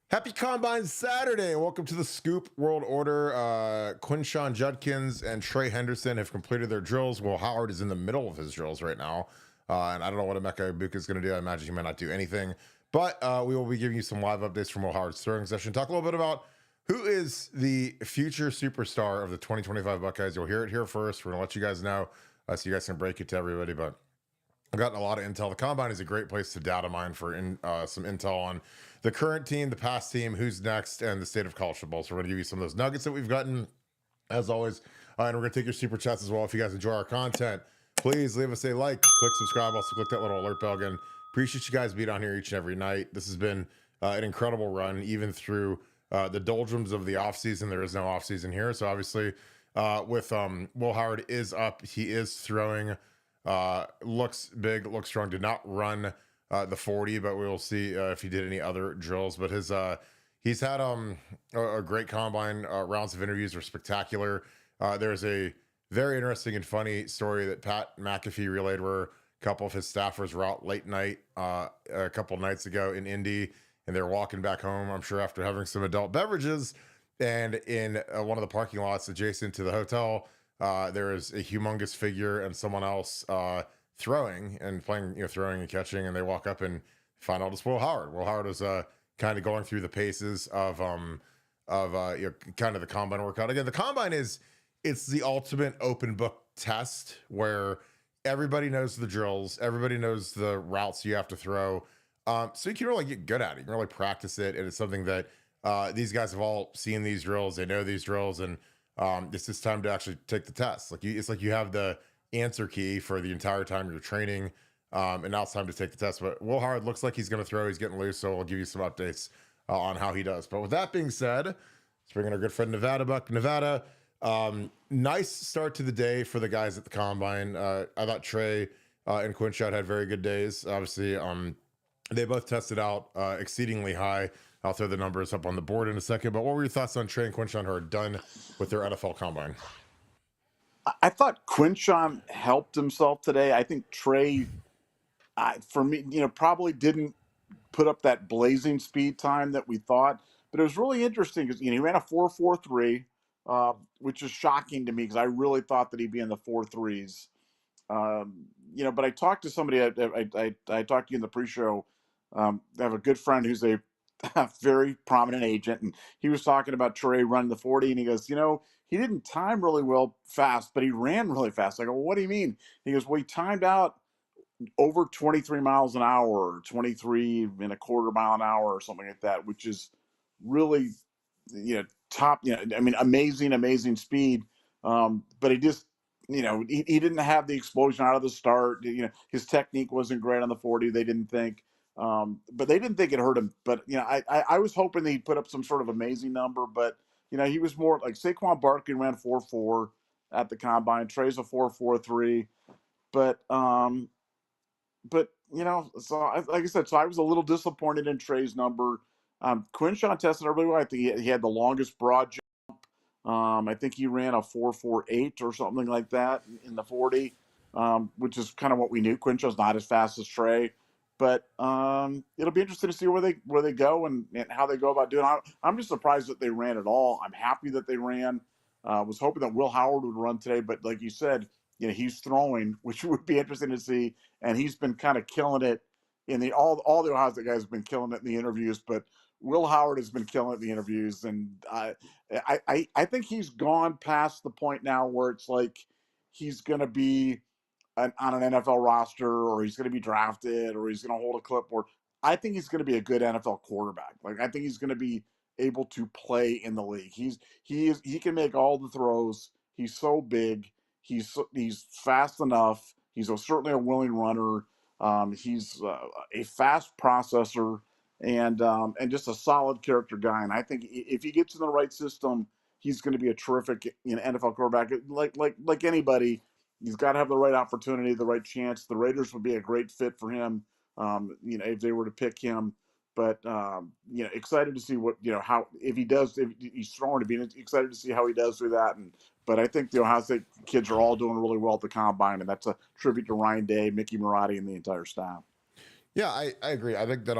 Happy Combine Saturday, and welcome to the Scoop World Order. Quinshon Judkins and Trey Henderson have completed their drills. Will Howard is in the middle of his drills right now, and I don't know what Emeka Ibuka is going to do. I imagine he might not do anything, but we will be giving you some live updates from Will Howard's throwing session. Talk a little bit about who is the future superstar of the 2025 Buckeyes. You'll hear it here first. We're going to let you guys know so you guys can break it to everybody, but I've gotten a lot of intel. The combine is a great place to data mine for some intel on the current team, the past team, who's next, and the state of college football. So we're going to give you some of those nuggets that we've gotten, as always. And we're going to take your super chats as well. If you guys enjoy our content, please leave us a like, click subscribe, also click that little alert bell again. Appreciate you guys being on here each and every night. This has been an incredible run, even through the doldrums of the offseason. There is no offseason here. So obviously, with Will Howard is up. He is throwing. Looks big, looks strong. Did not run the 40, but we will see if he did any other drills. But he's had a great combine. Rounds of interviews were spectacular. There's a very interesting and funny story that Pat McAfee relayed where a couple of his staffers were out late night a couple nights ago in Indy, and they're walking back home, I'm sure after having some adult beverages, and in one of the parking lots adjacent to the hotel, there is a humongous figure and someone else throwing and playing, throwing and catching, and they walk up and find out it's Will Howard. Will Howard was kind of going through the paces of kind of the combine workout. Again, the combine it's the ultimate open book test where everybody knows the drills, everybody knows the routes you have to throw. So you can really get good at it. You can really practice it, and it's something that these guys have all seen these drills. They know these drills, and it's just time to actually take the test. It's like you have the answer key for the entire time you're training, and now it's time to take the test. But Will Howard looks like he's going to throw. He's getting loose, so we'll give you some updates on how he does. But with that being said, let's bring in our good friend Nevadabuck. Nevada, nice start to the day for the guys at the combine. I thought Trey and Quinshon had very good days. Obviously, they both tested out exceedingly high. I'll throw the numbers up on the board in a second. But what were your thoughts on Trey and Quinshon who are done with their NFL combine? I thought Quinshon helped himself today. I think Trey, for me, probably didn't put up that blazing speed time that we thought. But it was really interesting because he ran a 4.43, which is shocking to me because I really thought that he'd be in the 4.3s. But I talked to somebody. I talked to you in the pre-show. I have a good friend who's a very prominent agent, and he was talking about Trey running the 40, and he goes, he didn't time really well fast, but he ran really fast. I go, well, what do you mean? He goes, well, he timed out over 23 miles an hour, or 23 and a quarter mile an hour, or something like that, which is really, top, I mean, amazing speed. But he just, he didn't have the explosion out of the start. His technique wasn't great on the 40. They didn't think. But they didn't think it hurt him. But I was hoping that he'd put up some sort of amazing number. But he was more like Saquon Barkley ran 4.4 at the combine. Trey's a 4.43. But so like I said, so I was a little disappointed in Trey's number. Quinshon tested really well. I think he had the longest broad jump. I think he ran a 4.48 or something like that in the 40, which is kind of what we knew. Quinshon's not as fast as Trey. But it'll be interesting to see where they go and how they go about doing it. I'm just surprised that they ran at all. I'm happy that they ran. Was hoping that Will Howard would run today, but like you said, he's throwing, which would be interesting to see. And he's been kind of killing it in all the Ohio State guys have been killing it in the interviews, but Will Howard has been killing it in the interviews. And I think he's gone past the point now where it's like he's going to be on an NFL roster, or he's going to be drafted, or he's going to hold a clipboard. I think he's going to be a good NFL quarterback. Like, I think he's going to be able to play in the league. He can make all the throws. He's so big. He's fast enough. He's certainly a willing runner. He's a fast processor and just a solid character guy. And I think if he gets in the right system, he's going to be a terrific NFL quarterback. Like anybody, he's got to have the right opportunity, the right chance. The Raiders would be a great fit for him, if they were to pick him. But excited to see how if he's throwing to be excited to see how he does through that. But I think the Ohio State kids are all doing really well at the combine, and that's a tribute to Ryan Day, Mickey Marotti, and the entire staff. Yeah, I agree. I think that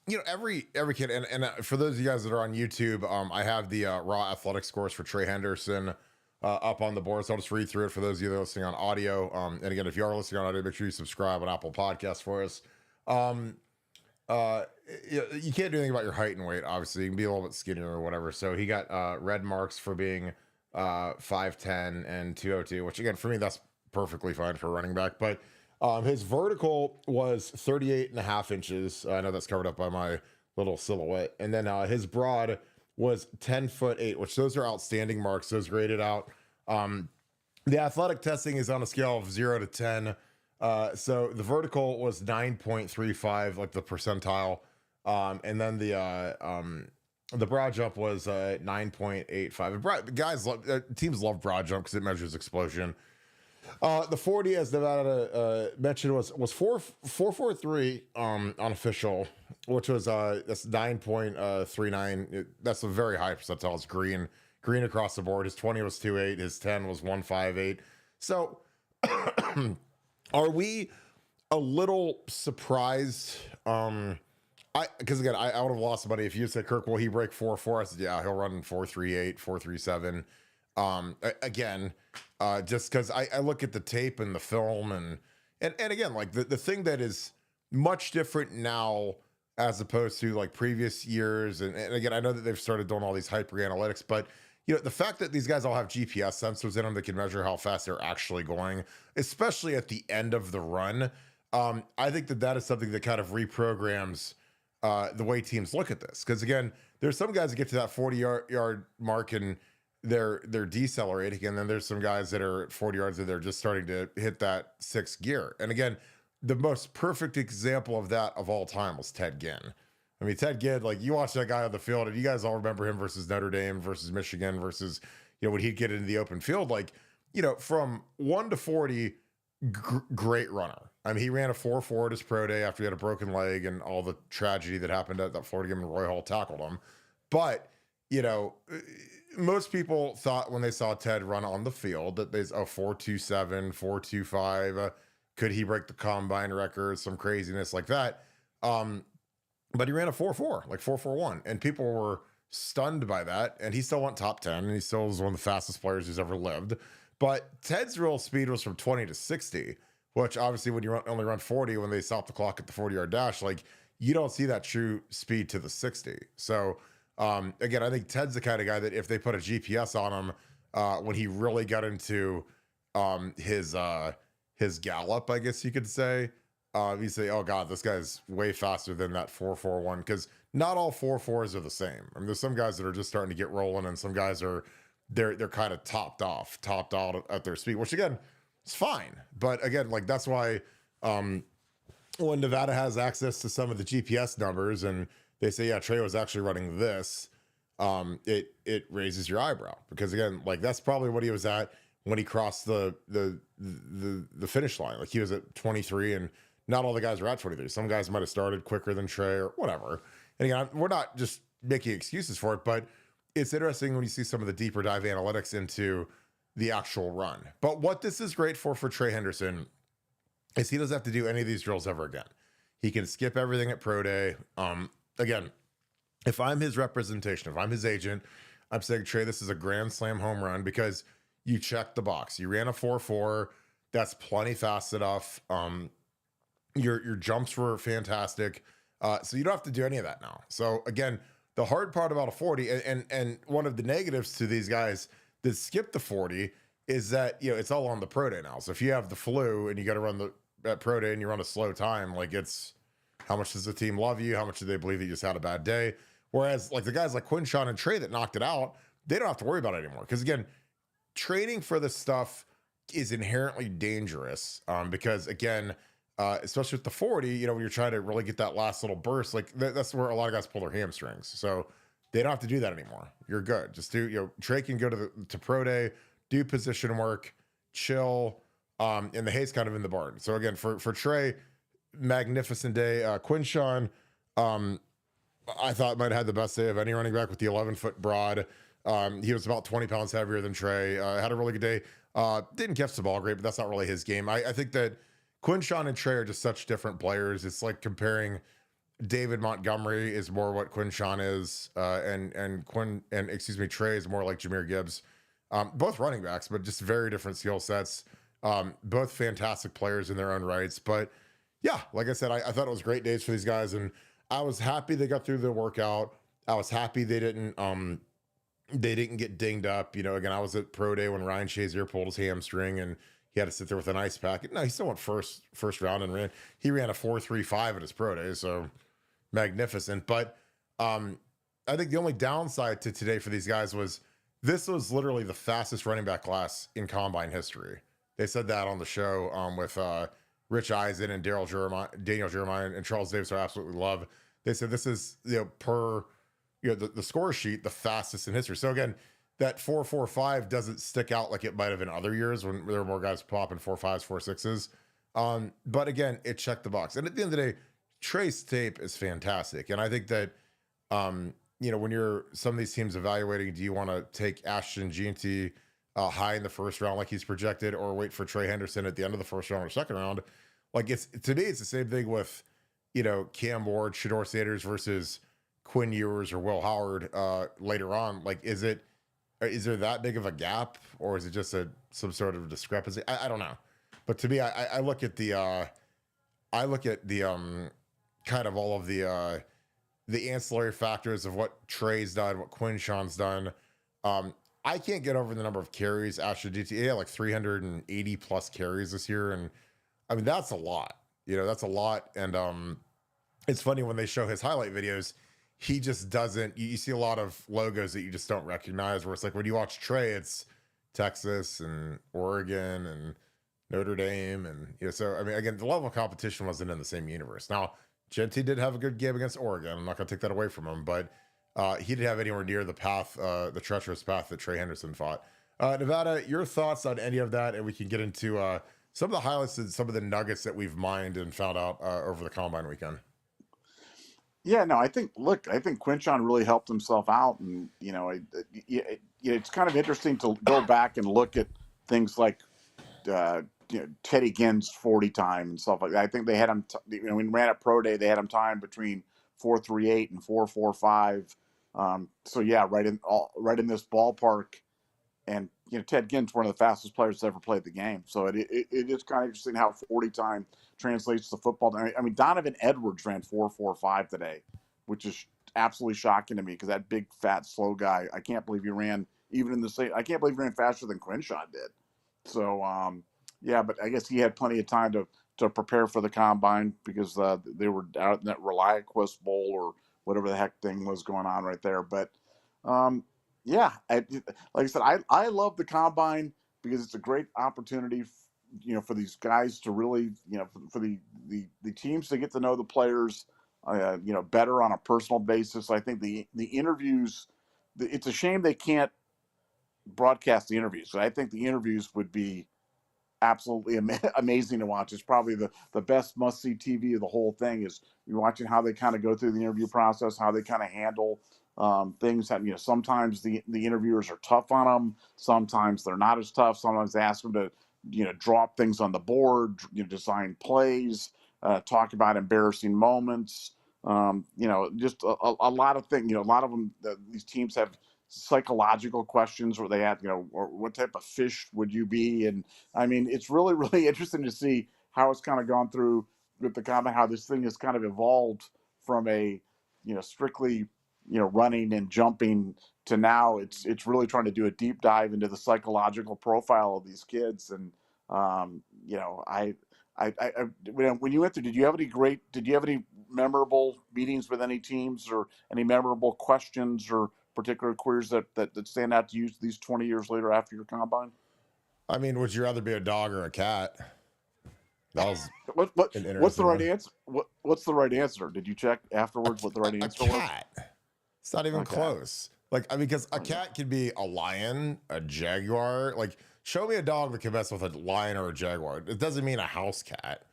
every kid, and for those of you guys that are on YouTube, I have the raw athletic scores for Trey Henderson up on the board, so I'll just read through it for those of you that are listening on audio. And again, if you are listening on audio, make sure you subscribe on Apple Podcasts for us. Um, you can't do anything about your height and weight. Obviously, you can be a little bit skinnier or whatever. So he got red marks for being 5'10" and 202, which again for me that's perfectly fine for a running back. But his vertical was 38.5 inches. I know that's covered up by my little silhouette. And then his broad was 10'8", which those are outstanding marks. Those graded out. The athletic testing is on a scale of 0 to 10. So the vertical was 9.35, like the percentile. And then the broad jump was 9.85. Teams love broad jump because it measures explosion. The 40, as Nevada mentioned, was 4.43 on official, which was that's 9.39. That's a very high percentile. It's Greene across the board. His 20 was 2.8. His 10 was 1.58. So are we a little surprised? Because again, I would have lost money if you said, Kirk, will he break 4.4? I said, yeah, he'll run 4.38, 4.37. Again, just because I look at the tape and the film and again, like the thing that is much different now as opposed to like previous years. And again, I know that they've started doing all these hyper analytics, but the fact that these guys all have GPS sensors in them that can measure how fast they're actually going, especially at the end of the run. I think that is something that kind of reprograms the way teams look at this. Because again, there's some guys that get to that 40-yard mark and they're decelerating, and then there's some guys that are at 40 yards and they're just starting to hit that sixth gear. And again, the most perfect example of that of all time was Ted Ginn. I mean, Ted Ginn, like you watch that guy on the field, and you guys all remember him versus Notre Dame, versus Michigan, versus when he'd get into the open field, like from 1 to 40, great runner. I mean, he ran a 4.4 at his pro day after he had a broken leg and all the tragedy that happened at that Florida game, and Roy Hall tackled him. But most people thought when they saw Ted run on the field that there's a 4.27, 4.25. Could he break the combine record? Some craziness like that. But he ran a 4.4, like 4.41, and people were stunned by that. And he still went top 10, and he still was one of the fastest players who's ever lived. But Ted's real speed was from 20 to 60, which obviously when you only run 40, when they stop the clock at the 40-yard dash, like you don't see that true speed to the 60. So again, I think Ted's the kind of guy that if they put a GPS on him, when he really got into his gallop, I guess you could say, you say, oh God, this guy's way faster than that 4.41, because not all 4.4s are the same. I mean, there's some guys that are just starting to get rolling, and some guys they're kind of topped out at their speed, which again, it's fine. But again, like that's why when Nevada has access to some of the GPS numbers and they say, yeah, Trey was actually running this, it raises your eyebrow, because again, like that's probably what he was at when he crossed the finish line. Like he was at 23, and not all the guys were at 23. Some guys might have started quicker than Trey or whatever. And again, we're not just making excuses for it, but it's interesting when you see some of the deeper dive analytics into the actual run. But what this is great for Trey Henderson is he doesn't have to do any of these drills ever again. He can skip everything at pro day. Again, if I'm his representation, if I'm his agent, I'm saying, Trey, this is a grand slam home run because you checked the box. You ran a 4.4. That's plenty fast enough. Your jumps were fantastic. So you don't have to do any of that now. So again, the hard part about a 40 and one of the negatives to these guys that skip the 40 is that, it's all on the pro day now. So if you have the flu and you got to run at pro day and you run a slow time, like it's, how much does the team love you? How much do they believe that you just had a bad day? Whereas like the guys like Quinshon and Trey that knocked it out, they don't have to worry about it anymore. Because again, training for this stuff is inherently dangerous because again, especially with the 40, when you're trying to really get that last little burst, like that's where a lot of guys pull their hamstrings. So they don't have to do that anymore. You're good. Just do, Trey can go to pro day, do position work, chill, and the hay's kind of in the barn. So again, for Trey, magnificent day. Quinshon, I thought might have had the best day of any running back with the 11-foot broad. He was about 20 pounds heavier than Trey. Had a really good day. Didn't catch the ball great, but that's not really his game. I think that Quinshon and Trey are just such different players. It's like comparing, David Montgomery is more what Quinshon is, and excuse me, Trey is more like Jahmyr Gibbs. Both running backs, but just very different skill sets. Both fantastic players in their own rights. But yeah, like I said, I thought it was great days for these guys, and I was happy they got through the workout. I was happy they didn't get dinged up. Again, I was at pro day when Ryan Shazier pulled his hamstring and he had to sit there with an ice pack. No, he still went first round and ran a 4.35 at his pro day. So magnificent. But I think the only downside to today for these guys was this was literally the fastest running back class in combine history. They said that on the show with Rich Eisen and Daniel Jeremiah and Charles Davis, I absolutely love. They said this is per the score sheet, the fastest in history. So again, that 4.45 doesn't stick out like it might have in other years when there were more guys popping 4.5s, 4.6s. But again, it checked the box. And at the end of the day, Trey's tape is fantastic. And I think that, when you're some of these teams evaluating, do you want to take Ashton Jeanty high in the first round like he's projected, or wait for Trey Henderson at the end of the first round or second round? Like to me, it's the same thing with, Cam Ward, Shador Sanders versus Quinn Ewers or Will Howard later on. Like, is there that big of a gap, or is it just some sort of discrepancy? I don't know. But to me, I look at the kind of all of the ancillary factors of what Trey's done, what Quinshon's done. I can't get over the number of carries. Ashton DT, like 380 plus carries this year. And I mean, that's a lot, that's a lot. And it's funny when they show his highlight videos, he just doesn't, you see a lot of logos that you just don't recognize, where it's like when you watch Trey, it's Texas and Oregon and Notre Dame. And, so, I mean, again, the level of competition wasn't in the same universe. Now, Genty did have a good game against Oregon. I'm not going to take that away from him, but he didn't have anywhere near the treacherous path that Trey Henderson fought. Nevada, your thoughts on any of that? And we can get into some of the highlights and some of the nuggets that we've mined and found out over the combine weekend. Yeah, no, I think Quinshon really helped himself out, and it's kind of interesting to go back and look at things like Teddy Ginn's 40 time and stuff like that. I think they had him. When he ran at pro day, they had him time between 4.38 and 4.45. So yeah, right in this ballpark, and Ted Ginn's one of the fastest players to ever played the game. So it is kind of interesting how 40 time translates to football. I mean, Donovan Edwards ran 4.45 today, which is absolutely shocking to me because that big, fat, slow guy, I can't believe he ran even in the same. I can't believe he ran faster than Quinshon did. So yeah, but I guess he had plenty of time to prepare for the combine because they were out in that ReliaQuest Bowl or whatever the heck thing was going on right there. But yeah, like I said, I love the combine because it's a great opportunity, for these guys to really, for the teams to get to know the players, better on a personal basis. I think the interviews, it's a shame they can't broadcast the interviews. So I think the interviews would be absolutely amazing to watch. It's probably the best must-see TV of the whole thing is you're watching how they kind of go through the interview process, how they kind of handle things that, sometimes the interviewers are tough on them. Sometimes they're not as tough. Sometimes they ask them to, drop things on the board, design plays, talk about embarrassing moments. Just a lot of things, a lot of them, these teams have psychological questions where they have, or what type of fish would you be? And I mean, it's really, really interesting to see how it's kind of gone through with the comment, how this thing has kind of evolved from a, strictly, running and jumping to now it's really trying to do a deep dive into the psychological profile of these kids. And, when you went through, did you have any memorable meetings with any teams or any memorable questions or particular queries that stand out to you these 20 years later after your combine? I mean, would you rather be a dog or a cat? That was what's the right answer? What's the right answer? Did you check afterwards what the right answer was? A cat. It's not even close. Like, I mean, because a cat could be a lion, a jaguar. Like, show me a dog that can mess with a lion or a jaguar. It doesn't mean a house cat.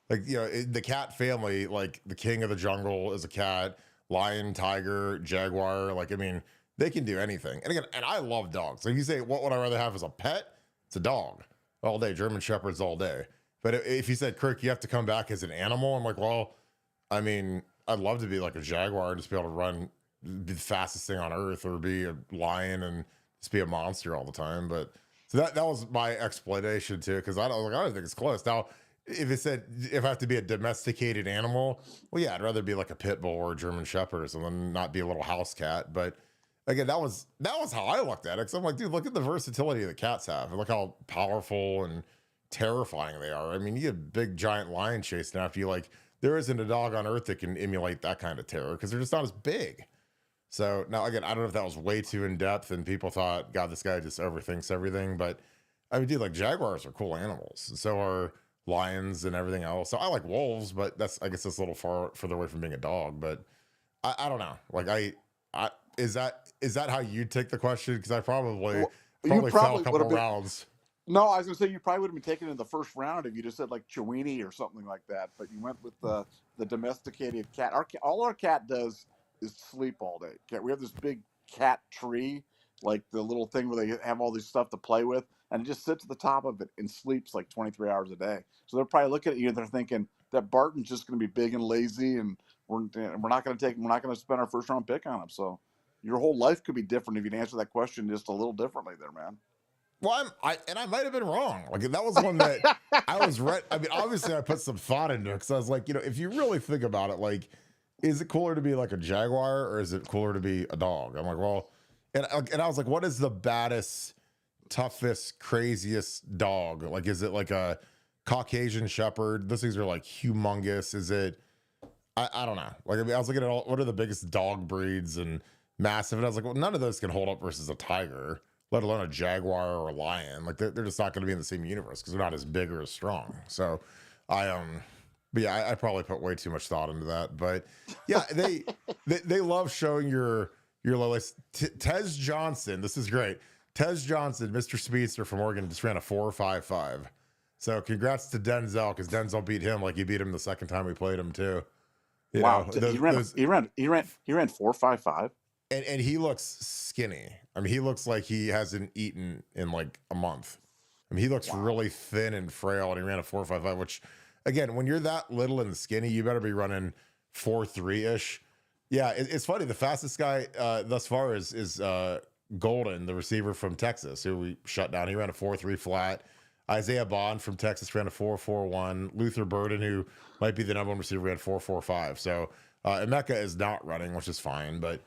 Like, the cat family, like the king of the jungle is a cat, lion, tiger, jaguar. Like, I mean, they can do anything. And again, I love dogs. Like, you say, what would I rather have as a pet? It's a dog all day. German Shepherds all day. But if you said, Kirk, you have to come back as an animal, I'm like, well, I mean, I'd love to be like a jaguar and just be able to run, be the fastest thing on earth, or be a lion and just be a monster all the time. But so that was my explanation too, because I don't think it's close. Now, if it said if I have to be a domesticated animal, well, yeah, I'd rather be like a pit bull or a German Shepherd or something, not be a little house cat. But again, that was how I looked at it. Because I'm like, dude, look at the versatility the cats have. Look how powerful and terrifying they are. I mean, you get a big giant lion chasing after you. Like, there isn't a dog on earth that can emulate that kind of terror because they're just not as big. So now again, I don't know if that was way too in depth and people thought, God, this guy just overthinks everything. But I mean, dude, like jaguars are cool animals. And so are lions and everything else. So I like wolves, but I guess that's a little further away from being a dog. But I don't know. Like I is that how you take the question? Because I probably Well, you fell a probably would couple have been. rounds. No, I was gonna say you probably would have been taken in the first round if you just said like Chiweenie or something like that. But you went with the domesticated cat. All our cat does is sleep all day. We have this big cat tree, like the little thing where they have all this stuff to play with, and it just sits at the top of it and sleeps like 23 hours a day. So they're probably looking at you and they're thinking that Barton's just gonna be big and lazy, and we're not gonna spend our first round pick on him. So your whole life could be different if you'd answer that question just a little differently, there, man. Well, I might have been wrong. Like that was one that I was right. I mean, obviously, I put some thought into it because I was like, if you really think about it, like, is it cooler to be like a jaguar or is it cooler to be a dog? I'm like, well, and I was like, what is the baddest, toughest, craziest dog? Like, is it like a Caucasian Shepherd? Those things are like humongous. Is it? I don't know. Like, I mean, I was looking at what are the biggest dog breeds and massive, and I was like, well, none of those can hold up versus a tiger, let alone a jaguar or a lion. Like they're just not going to be in the same universe because they're not as big or as strong. So but yeah, I probably put way too much thought into that. But yeah, they love showing your lowest. Tez Johnson, this is great. Tez Johnson, Mr. Speedster from Oregon, just ran a 4.55. So congrats to Denzel, because Denzel beat him like he beat him the second time we played him too. Wow, he ran 4.55. And he looks skinny. I mean, he looks like he hasn't eaten in like a month. I mean, he looks really thin and frail, and he ran a 4.55, which, again, when you're that little and skinny, you better be running 4.3-ish. Yeah, it's funny. The fastest guy thus far is Golden, the receiver from Texas, who we shut down. He ran a 4.3 flat. Isaiah Bond from Texas ran a 4.41. Luther Burden, who might be the number one receiver, ran 4.45. So Emeka is not running, which is fine, but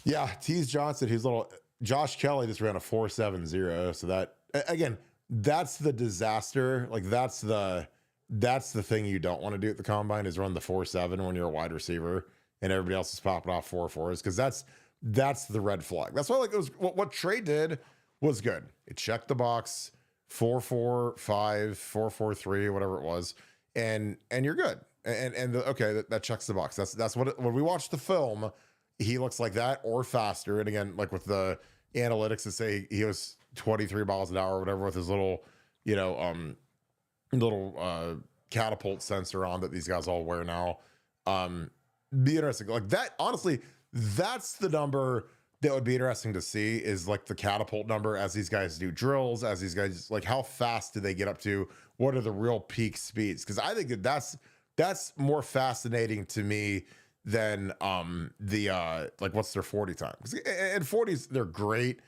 yeah, Tease Johnson, his little Josh Kelly just ran a 4.70. So that, again, that's the disaster. Like that's the thing you don't want to do at the combine, is run the 4.7 when you're a wide receiver and everybody else is popping off 4.4s, because that's the red flag. That's why, like, it was what Trey did was good. It checked the box, 4.45, 4.43, whatever it was, and you're good. Okay, that checks the box. That's what when we watch the film, he looks like that or faster. And again, like with the analytics that say he was 23 miles an hour or whatever with his little, catapult sensor on that these guys all wear now. Be interesting. Like that, honestly, that's the number that would be interesting to see, is like the catapult number as these guys do drills, as these guys, like, how fast do they get up to? What are the real peak speeds? Because I think that's more fascinating to me than like what's their 40 time. And 40s, they're great.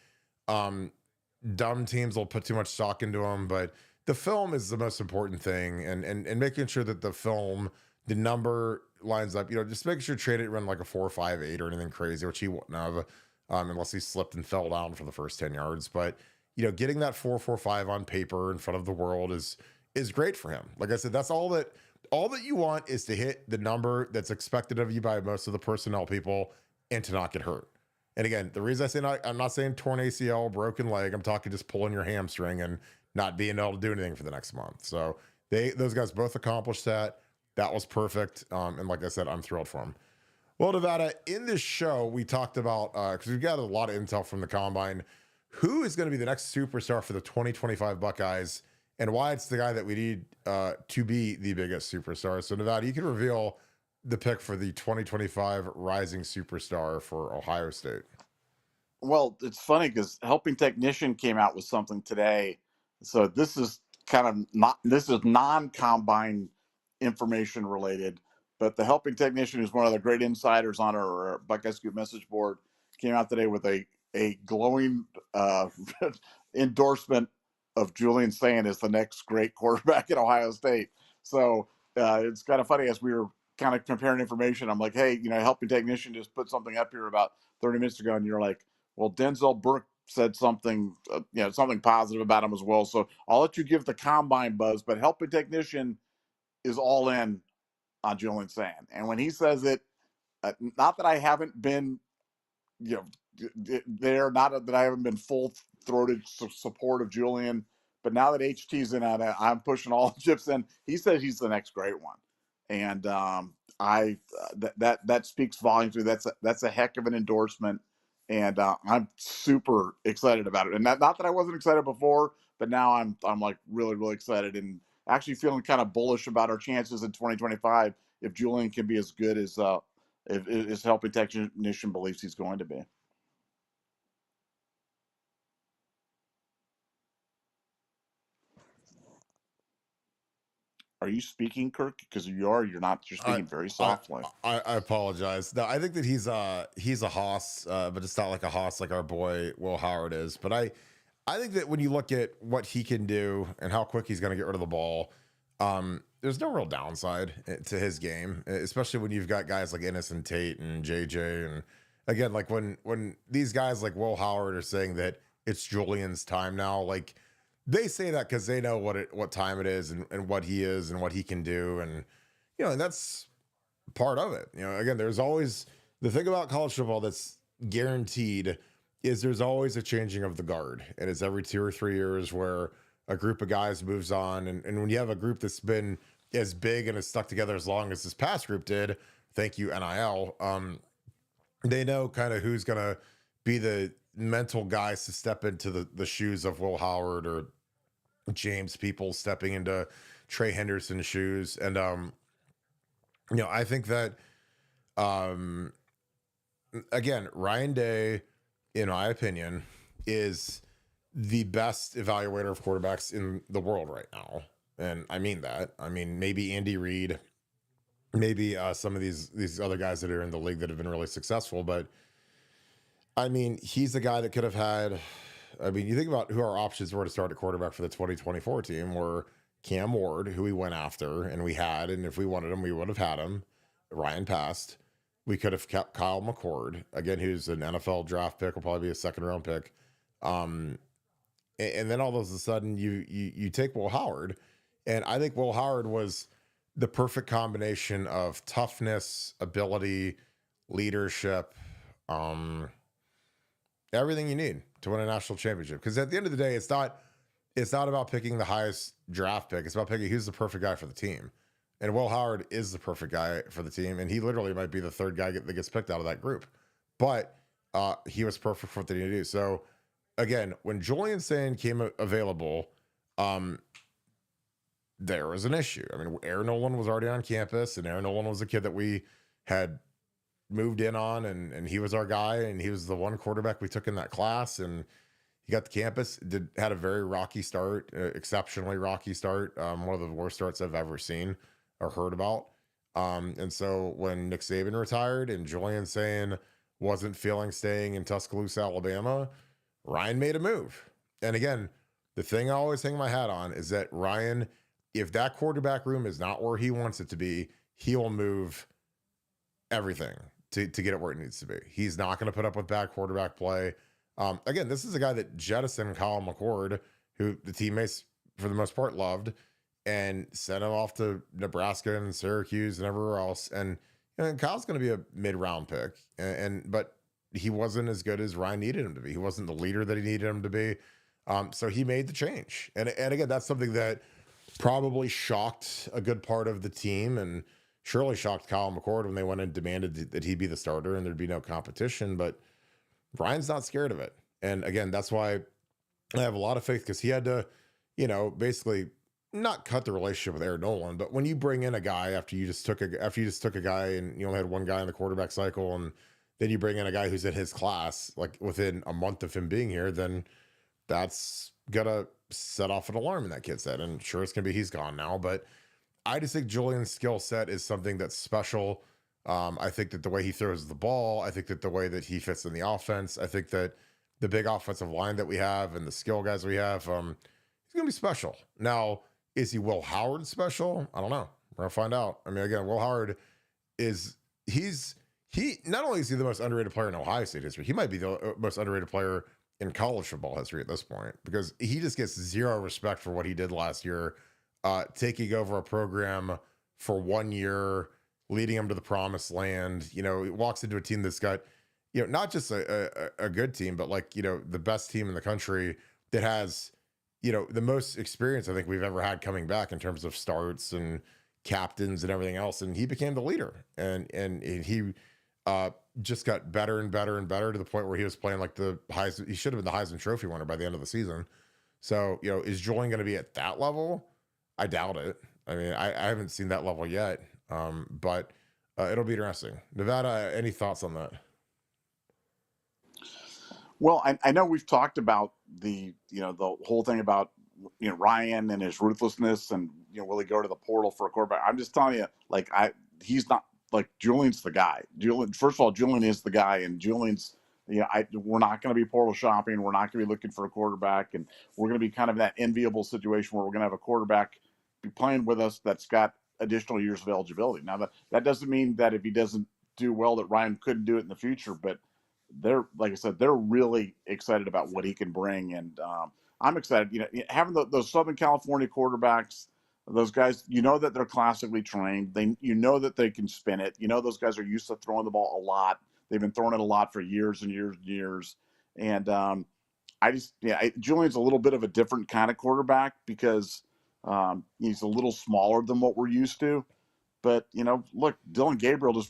Dumb teams will put too much stock into them, but the film is the most important thing, and making sure that the film, the number lines up, just making sure Trey didn't run like a 4.58 or anything crazy, which he wouldn't have, unless he slipped and fell down for the first 10 yards. But getting that 4.45 on paper in front of the world is great for him. Like I said, that's all that you want, is to hit the number that's expected of you by most of the personnel people and to not get hurt. And again, the reason I say I'm not saying torn ACL, broken leg. I'm talking just pulling your hamstring and not being able to do anything for the next month. So those guys both accomplished that. That was perfect. And like I said, I'm thrilled for them. Well, Nevada, in this show, we talked about, because we've gathered a lot of intel from the combine, who is going to be the next superstar for the 2025 Buckeyes, and why it's the guy that we need to be the biggest superstar. So, Nevada, you can reveal the pick for the 2025 rising superstar for Ohio State. Well, it's funny because Helping Technician came out with something today. So this is non-combine information related, But the helping technician, who's one of the great insiders on our Buckeye Scoop message board, came out today with a glowing endorsement of Julian Sayin as the next great quarterback at Ohio State. So it's kind of funny as we were kind of comparing information. I'm like, hey, helping technician just put something up here about 30 minutes ago, and you're like, well, Denzel Burke said something, something positive about him as well. So I'll let you give the combine buzz, but helping technician is all in on Julian Sayin. And when he says it, not that I haven't been, there, not that I haven't been full-throated support of Julian, but now that HT's in on it, I'm pushing all the chips in. He says he's the next great one, and that speaks volumes to me. That's a heck of an endorsement, and I'm super excited about it. And not that I wasn't excited before, but now I'm like really, really excited and actually feeling kind of bullish about our chances in 2025 if Julian can be as good as if helping technician believes he's going to be. Are you speaking, Kirk? Because you're not. You're speaking very softly. I apologize. No, I think that he's a hoss, but it's not like a hoss like our boy Will Howard is. But I think that when you look at what he can do and how quick he's going to get rid of the ball, there's no real downside to his game, especially when you've got guys like Ennis and Tate and JJ. And again, like when these guys like Will Howard are saying that it's Julian's time now, like they say that because they know what time it is and what he is and what he can do. And, and that's part of it. Again, there's always the thing about college football that's guaranteed is there's always a changing of the guard. And it's every 2 or 3 years where a group of guys moves on. And when you have a group that's been as big and has stuck together as long as this past group did, thank you, NIL, they know kind of who's going to be the mental guys to step into the shoes of Will Howard or James Peoples stepping into Trey Henderson's shoes. And, I think that, again, Ryan Day, in my opinion, is the best evaluator of quarterbacks in the world right now. And I mean that. I mean, maybe Andy Reid, maybe some of these other guys that are in the league that have been really successful, but I mean, he's the guy that could have had. I mean, you think about who our options were to start at quarterback for the 2024 team were Cam Ward, who we went after and we had, and if we wanted him, we would have had him. Ryan passed. We could have kept Kyle McCord, again, who's an NFL draft pick, will probably be a second round pick. And then all of a sudden you take Will Howard, and I think Will Howard was the perfect combination of toughness, ability, leadership, everything you need to win a national championship. Because at the end of the day, it's not about picking the highest draft pick. It's about picking who's the perfect guy for the team. And Will Howard is the perfect guy for the team. And he literally might be the third guy that gets picked out of that group. But he was perfect for what they need to do. So again, when Julian Sayin came available, there was an issue. I mean, Aaron Nolan was already on campus, and Aaron Nolan was a kid that we had moved in on, and he was our guy, and he was the one quarterback we took in that class, and he got to campus, had a very rocky start, exceptionally rocky start, one of the worst starts I've ever seen or heard about. And so when Nick Saban retired and Julian Sayin wasn't feeling staying in Tuscaloosa, Alabama, Ryan made a move. And again, the thing I always hang my hat on is that Ryan, if that quarterback room is not where he wants it to be, he will move everything to get it where it needs to be. He's not going to put up with bad quarterback play. Again, this is a guy that jettisoned Kyle McCord, who the teammates for the most part loved, and sent him off to Nebraska and Syracuse and everywhere else. And Kyle's going to be a mid-round pick, but he wasn't as good as Ryan needed him to be. He wasn't the leader that he needed him to be. So he made the change. And again, that's something that probably shocked a good part of the team, and surely shocked Kyle McCord when they went and demanded that he be the starter and there'd be no competition. But Ryan's not scared of it. And again, that's why I have a lot of faith, because he had to, basically not cut the relationship with Aaron Nolan, but when you bring in a guy after you just took a guy and you only had one guy in the quarterback cycle, and then you bring in a guy who's in his class, like within a month of him being here, then that's gonna set off an alarm in that kid's head. And sure, it's gonna be he's gone now, but I just think Julian's skill set is something that's special. I think that the way he throws the ball, I think that the way that he fits in the offense, I think that the big offensive line that we have and the skill guys we have, he's gonna be special. Now, is he Will Howard special? I don't know. We're gonna find out. I mean, again, Will Howard is he not only is he the most underrated player in Ohio State history, he might be the most underrated player in college football history at this point because he just gets zero respect for what he did last year, taking over a program for 1 year, leading him to the promised land. You know, he walks into a team that's got, you know, not just a good team, but like, you know, the best team in the country that has, you know, the most experience I think we've ever had coming back in terms of starts and captains and everything else. And he became the leader, and he just got better and better and better to the point where he was playing like the Heisman. He should have been the Heisman Trophy winner by the end of the season. So, you know, is Julian going to be at that level? I doubt it. I mean, I haven't seen that level yet, but it'll be interesting. Nevada, any thoughts on that? Well, I know we've talked about the whole thing about Ryan and his ruthlessness, and will he go to the portal for a quarterback? I'm just telling you, like he's not, like, Julian's the guy. Julian, first of all, Julian is the guy, and Julian's, we're not going to be portal shopping. We're not going to be looking for a quarterback, and we're going to be kind of in that enviable situation where we're going to have a quarterback be playing with us that's got additional years of eligibility. Now that doesn't mean that if he doesn't do well that Ryan couldn't do it in the future, but they're, like I said, they're really excited about what he can bring, and I'm excited. Having those Southern California quarterbacks, those guys, that they're classically trained. That they can spin it. Those guys are used to throwing the ball a lot. They've been throwing it a lot for years and years and years. And Julian's a little bit of a different kind of quarterback because he's a little smaller than what we're used to. But look, Dylan Gabriel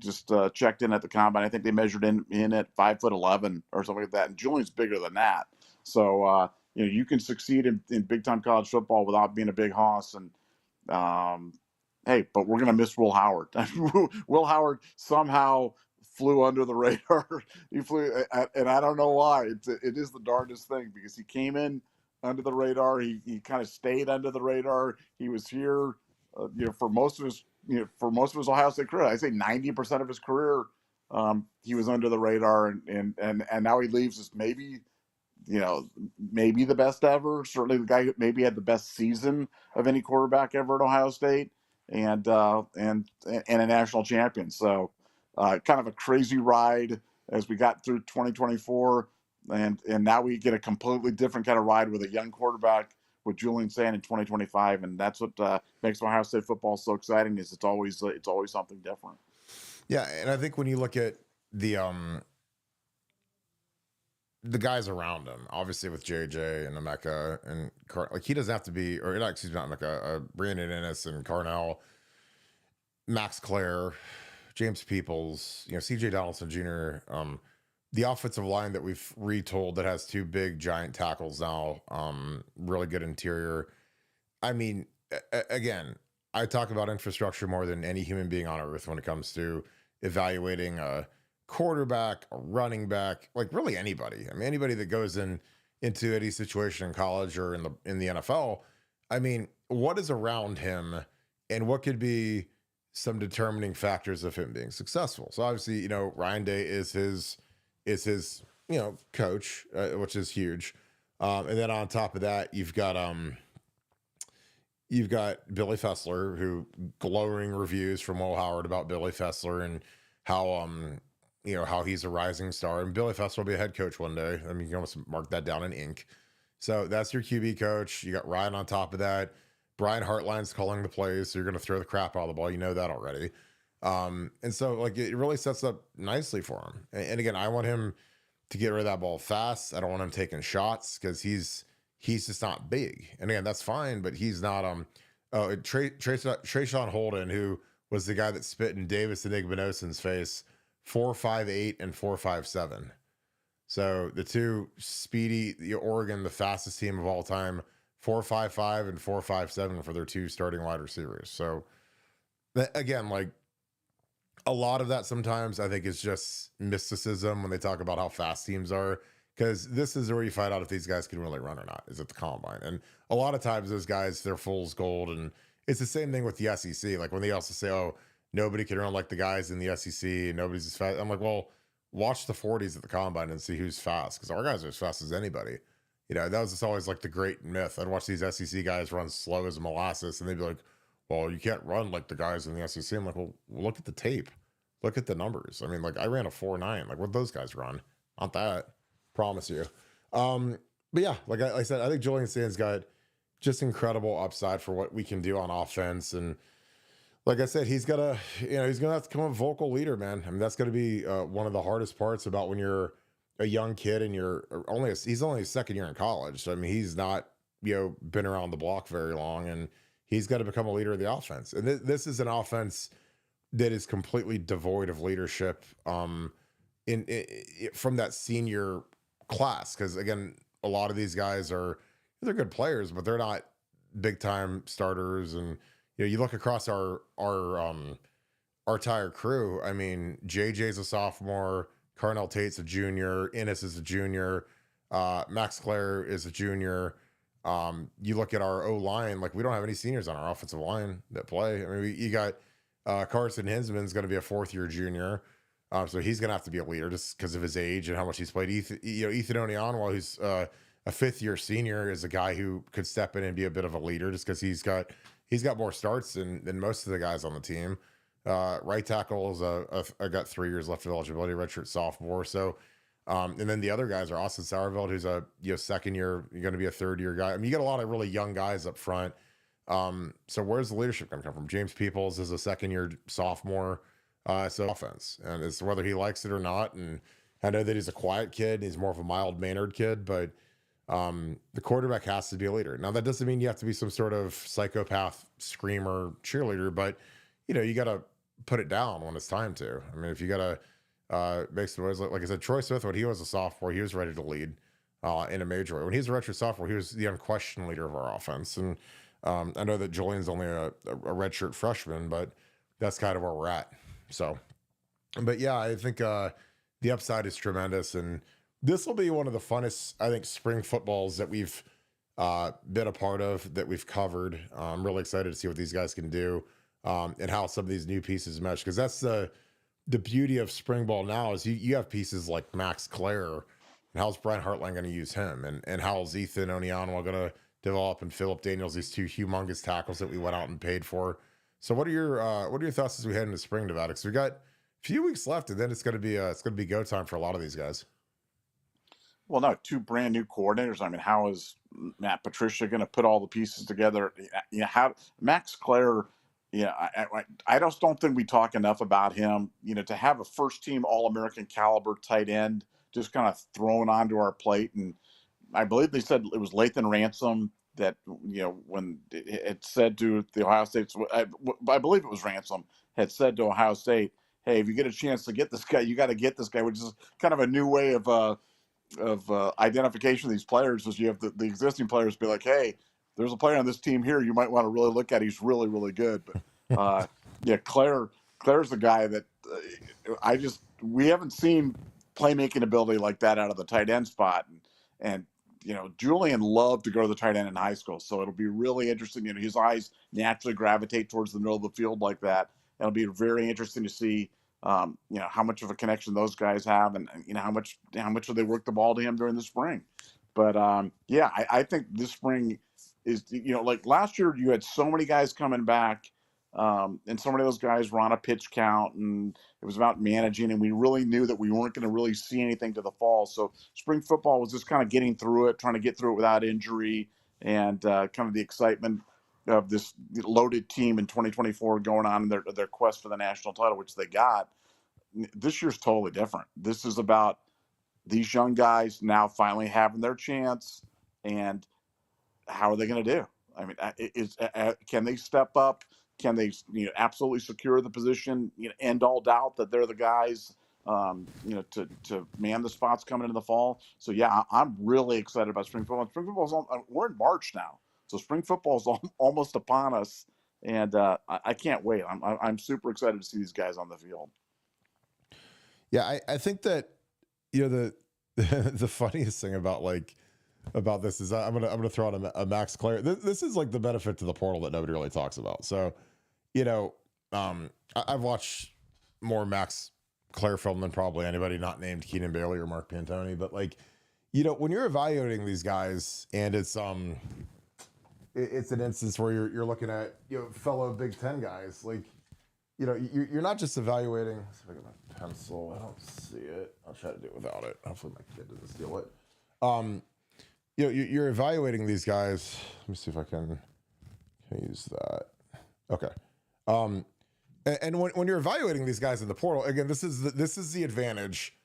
just checked in at the combine. I think they measured in at 5'11" or something like that. And Julian's bigger than that. So you can succeed in big time college football without being a big hoss. And hey, but we're gonna miss Will Howard. Will Howard somehow flew under the radar. He flew, and I don't know why. It is the darndest thing because he came in under the radar. He kind of stayed under the radar. He was here, for most of his Ohio State career. I say 90% of his career, he was under the radar, and now he leaves as maybe the best ever. Certainly the guy who maybe had the best season of any quarterback ever at Ohio State, and a national champion. So kind of a crazy ride as we got through 2024, and now we get a completely different kind of ride with a young quarterback with Julian Sand in 2025, and that's what makes Ohio State football so exciting. Is it's always something different. Yeah, and I think when you look at the guys around him, obviously with JJ and Emeka and like he doesn't have to be, or not, excuse me, not Emeka, Brandon Ennis and Carnell, Max Clare, James Peoples, CJ Donaldson Jr., the offensive line that we've retold that has two big giant tackles now, really good interior. I mean, again, I talk about infrastructure more than any human being on earth when it comes to evaluating a quarterback, a running back, like really anybody. I mean, anybody that goes into any situation in college or in the NFL. I mean, what is around him and what could be some determining factors of him being successful? So obviously, Ryan Day is his coach, which is huge. And then on top of that, you've got Billy Fessler, who glowing reviews from Will Howard about Billy Fessler and how how he's a rising star. And Billy Fessler will be a head coach one day. I mean, you can almost mark that down in ink. So that's your QB coach. You got Ryan on top of that. Brian Hartline's calling the plays, so you're going to throw the crap out of the ball. You know that already. And so like it really sets up nicely for him. And again, I want him to get rid of that ball fast. I don't want him taking shots because he's just not big. And again, that's fine, but he's not Trayshawn Holden, who was the guy that spit in Davis Enigmanosin's face, 4.58 and 4.57. So the two speedy, Oregon, the fastest team of all time, 4.55 and 4.57 for their two starting wide receivers. So again, like a lot of that sometimes I think is just mysticism when they talk about how fast teams are, because this is where you find out if these guys can really run or not, is at the combine. And a lot of times those guys, they're fool's gold, and it's the same thing with the SEC. Like when they also say, oh, nobody can run like the guys in the SEC, nobody's as fast. I'm like, well, watch the 40s at the combine and see who's fast, because our guys are as fast as anybody. That was just always like the great myth. I'd watch these SEC guys run slow as molasses, and they'd be like, well, you can't run like the guys in the SEC. I'm like, well, look at the tape. Look at the numbers. I mean, like I ran a 4.9. Like what those guys run? Not that. Promise you. But yeah, like I said, I think Julian Sand's got just incredible upside for what we can do on offense. And like I said, he's got to, he's going to have to become a vocal leader, man. I mean, that's going to be one of the hardest parts about when you're a young kid and he's only his second year in college. So, I mean, he's not, been around the block very long, and he's got to become a leader of the offense. And this is an offense that is completely devoid of leadership from that senior class. Because again, a lot of these guys they're good players, but they're not big time starters. And you look across our entire crew. I mean, JJ's a sophomore, Carnell Tate's a junior, Ennis is a junior, Max Clare is a junior. You look at our O line, like we don't have any seniors on our offensive line that play. I mean, you got Carson Hinsman's going to be a 4th-year junior. So he's going to have to be a leader just because of his age and how much he's played. Ethan Onyanwa, who's a 5th-year senior, is a guy who could step in and be a bit of a leader just because he's got more starts than most of the guys on the team. Right tackle is I got 3 years left of eligibility, redshirt sophomore. So, and then the other guys are Austin Sauerveld, who's a 2nd year, you're going to be a 3rd-year guy. I mean, you got a lot of really young guys up front. So where's the leadership going to come from? James Peoples is a 2nd-year sophomore. So offense, and it's whether he likes it or not. And I know that he's a quiet kid. He's more of a mild-mannered kid, but the quarterback has to be a leader. Now, that doesn't mean you have to be some sort of psychopath screamer cheerleader, but you got to put it down when it's time to. I mean, if you got to make some noise, like I said, Troy Smith, when he was a sophomore, he was ready to lead in a major way. When he was a redshirt sophomore, he was the unquestioned leader of our offense. And I know that Julian's only a redshirt freshman, but that's kind of where we're at. So, but yeah, I think the upside is tremendous, and this will be one of the funnest, I think, spring footballs that we've been a part of, that we've covered. I'm really excited to see what these guys can do and how some of these new pieces mesh, because that's the beauty of spring ball now is you have pieces like Max Clare, and how's Brian Hartline going to use him, and how's Ethan Onyanwa going to develop, and Philip Daniels, these 2 humongous tackles that we went out and paid for. So what are your thoughts as we head into spring, Nevada? Because we got a few weeks left, and then it's going to be go time for a lot of these guys. Well, no, 2 brand new coordinators. I mean, how is Matt Patricia going to put all the pieces together? How Max Clare? I just don't think we talk enough about him. To have a first-team All-American caliber tight end just kind of thrown onto our plate, and I believe they said it was Lathan Ransom that when it said to the Ohio State, I believe it was Ransom, had said to Ohio State, "Hey, if you get a chance to get this guy, you got to get this guy," which is kind of a new way of identification of these players. Is you have the existing players be like, "Hey, there's a player on this team here you might want to really look at. He's really, really good." But Claire's the guy that we haven't seen playmaking ability like that out of the tight end spot, and Julian loved to go to the tight end in high school, so it'll be really interesting. His eyes naturally gravitate towards the middle of the field like that. It'll be very interesting to see, how much of a connection those guys have, and how much do they work the ball to him during the spring. But I think this spring is, like last year, you had so many guys coming back, and so many of those guys were on a pitch count, and it was about managing, and we really knew that we weren't going to really see anything to the fall. So spring football was just kind of getting through it, trying to get through it without injury, and kind of the excitement of this loaded team in 2024 going on in their quest for the national title, which they got. This year's totally different. This is about these young guys now finally having their chance, and how are they going to do? I mean, can they step up? Can they, absolutely secure the position? End all doubt that they're the guys, to man the spots coming into the fall. So yeah, I'm really excited about spring football. Spring football's we're in March now, so spring football is almost upon us, and I can't wait. I'm super excited to see these guys on the field. Yeah, I think that the the funniest thing about like about this is I'm gonna throw out a Max Clare. This is like the benefit to the portal that nobody really talks about. So, I've watched more Max Clare film than probably anybody not named Keenan Bailey or Mark Pantoni. But like, when you're evaluating these guys, and it's an instance where you're looking at fellow Big Ten guys, like you're not just evaluating. Let's see if I get my pencil. I don't see it. I'll try to do it without it. Hopefully my kid doesn't steal it. You're evaluating these guys. Let me see if I can use that. Okay. And when you're evaluating these guys in the portal, again, this is the advantage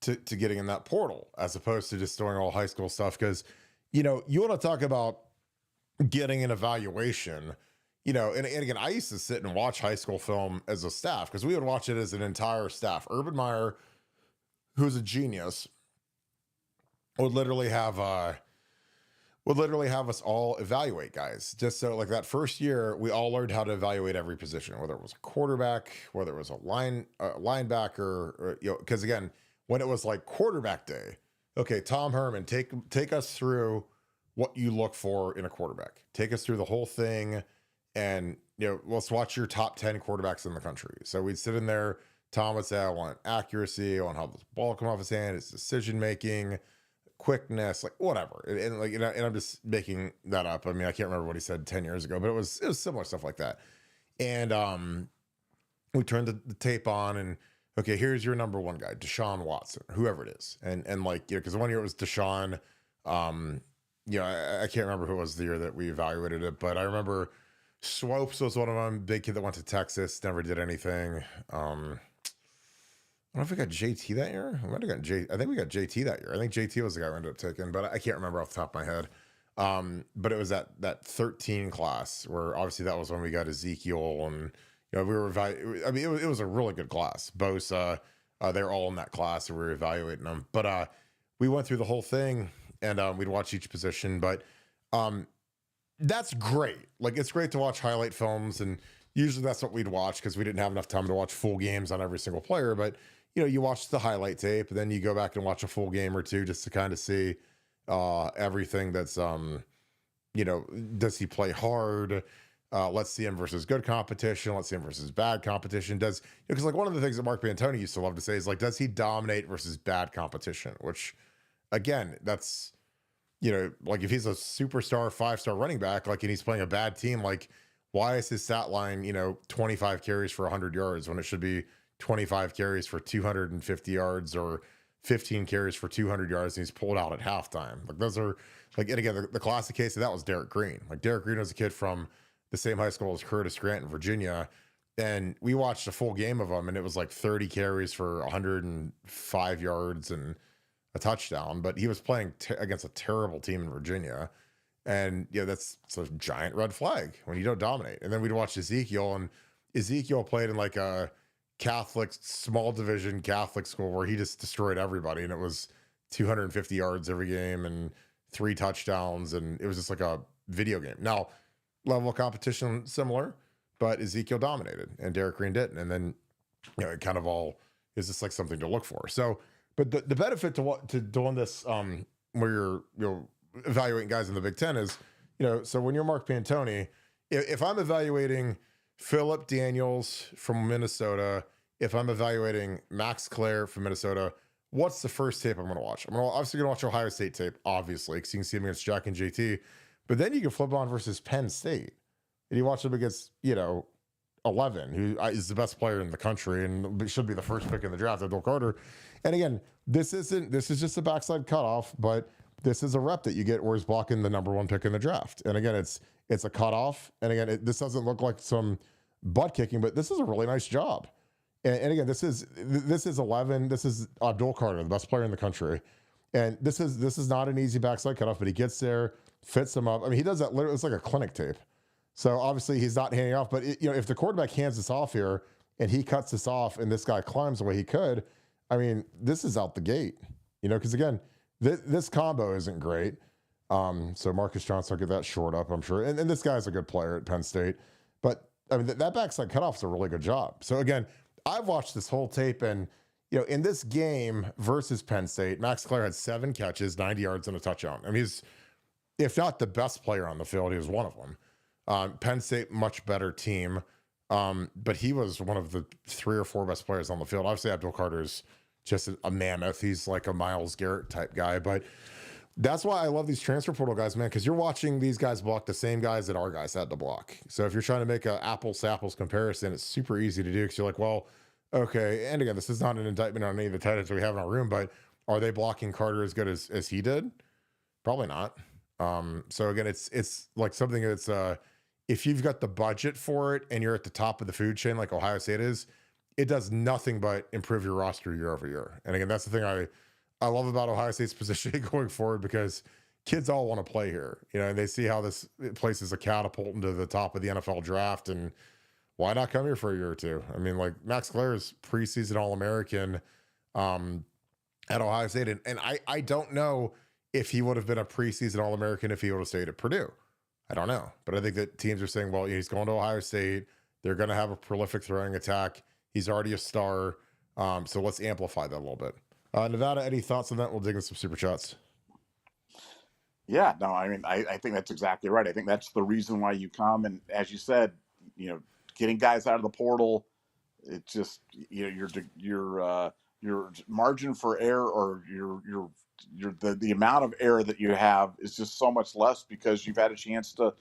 to getting in that portal as opposed to just doing all high school stuff. Because, you want to talk about getting an evaluation, and again, I used to sit and watch high school film as a staff because we would watch it as an entire staff. Urban Meyer, who's a genius, would literally have us all evaluate guys. Just so like that first year, we all learned how to evaluate every position, whether it was a quarterback, whether it was a linebacker, or, because again, when it was like quarterback day, okay, Tom Herman, take us through what you look for in a quarterback. Take us through the whole thing, and let's watch your top 10 quarterbacks in the country. So we'd sit in there. Tom would say, I want accuracy, I want how the ball come off his hand, his decision making, quickness, like whatever. And I'm just making that up. I mean, I can't remember what he said 10 years ago, but it was similar stuff like that. And we turned the tape on, and okay, here's your number one guy, Deshaun Watson, whoever it is. And like, because one year it was Deshaun, I can't remember who it was the year that we evaluated it, but I remember Swopes was one of them, big kid that went to Texas, never did anything. I don't know if we got JT that year. We might have got I think we got JT that year. I think JT was the guy we ended up taking, but I can't remember off the top of my head. But it was that 13 class where obviously that was when we got Ezekiel, and we were it was a really good class. Bosa, they're all in that class, and we were evaluating them. But we went through the whole thing, and we'd watch each position. But that's great. Like, it's great to watch highlight films, and usually that's what we'd watch because we didn't have enough time to watch full games on every single player. But you watch the highlight tape, and then you go back and watch a full game or two just to kind of see everything that's does he play hard? Let's see him versus good competition. Let's see him versus bad competition. Because like one of the things that Mark Pantoni used to love to say is like, does he dominate versus bad competition? Which, again, that's like if he's a superstar 5-star running back, like, and he's playing a bad team, like, why is his stat line 25 carries for 100 yards when it should be 25 carries for 250 yards or 15 carries for 200 yards, and he's pulled out at halftime? Like, those are like, and again, the classic case of that was Derek Greene. Like, Derek Greene was a kid from the same high school as Curtis Grant in Virginia, and we watched a full game of him, and it was like 30 carries for 105 yards and a touchdown, but he was playing against a terrible team in Virginia. And that's a giant red flag when you don't dominate. And then we'd watch Ezekiel, and Ezekiel played in like a Catholic, small division Catholic school where he just destroyed everybody. And it was 250 yards every game and 3 touchdowns. And it was just like a video game. Now, level of competition similar, but Ezekiel dominated and Derek Greene didn't. And then, it kind of all is just like something to look for. So, but the benefit to doing this, where you're evaluating guys in the Big Ten is, so when you're Mark Pantoni, if I'm evaluating Phillip Daniels from Minnesota, if I'm evaluating Max Clare from Minnesota, what's the first tape I'm going to watch? I'm obviously going to watch Ohio State tape, obviously, because you can see him against Jack and JT. But then you can flip on versus Penn State, and you watch him against 11, who is the best player in the country and should be the first pick in the draft, Abdul Carter. And again, this is just a backside cutoff, but this is a rep that you get where he's blocking the number 1 pick in the draft. And again, it's a cutoff. And again, this doesn't look like some butt kicking, but this is a really nice job. And again, this is 11. This is Abdul Carter, the best player in the country. And this is not an easy backside cutoff, but he gets there, fits him up. I mean, he does that literally. It's like a clinic tape. So obviously he's not handing off, but if the quarterback hands this off here and he cuts this off and this guy climbs the way he could, I mean, this is out the gate, because again, this combo isn't great. So Marcus Johnson will get that short up, I'm sure. And this guy's a good player at Penn State, but I mean, that backside cutoff is a really good job. So again, I've watched this whole tape, and in this game versus Penn State, Max Clare had 7 catches, 90 yards, and a touchdown. I mean, he's, if not the best player on the field, he was one of them. Penn State, much better team. But he was one of the 3 or 4 best players on the field. Obviously, Abdul Carter's just a mammoth. He's like a Myles Garrett type guy. But that's why I love these transfer portal guys, man, because you're watching these guys block the same guys that our guys had to block. So if you're trying to make a apples to apples comparison, it's super easy to do because you're like, well, okay. And again, this is not an indictment on any of the tight ends we have in our room, but are they blocking Carter as good as he did? Probably not. So again, it's like something that's if you've got the budget for it and you're at the top of the food chain like Ohio State is, it does nothing but improve your roster year over year. And again, that's the thing I love about Ohio State's positioning going forward, because kids all want to play here, and they see how this place is a catapult into the top of the NFL draft, and why not come here for a year or two? I mean, like Max Clare is preseason All-American at Ohio State. And I don't know if he would have been a preseason All-American if he would have stayed at Purdue. I don't know. But I think that teams are saying, well, he's going to Ohio State. They're going to have a prolific throwing attack. He's already a star. So let's amplify that a little bit. Nevada, any thoughts on that? We'll dig in some super chats. Yeah, no, I mean, I think that's exactly right. I think that's the reason why you come. And as you said, getting guys out of the portal, it's just, your margin for error, or the amount of error that you have is just so much less, because you've had a chance to,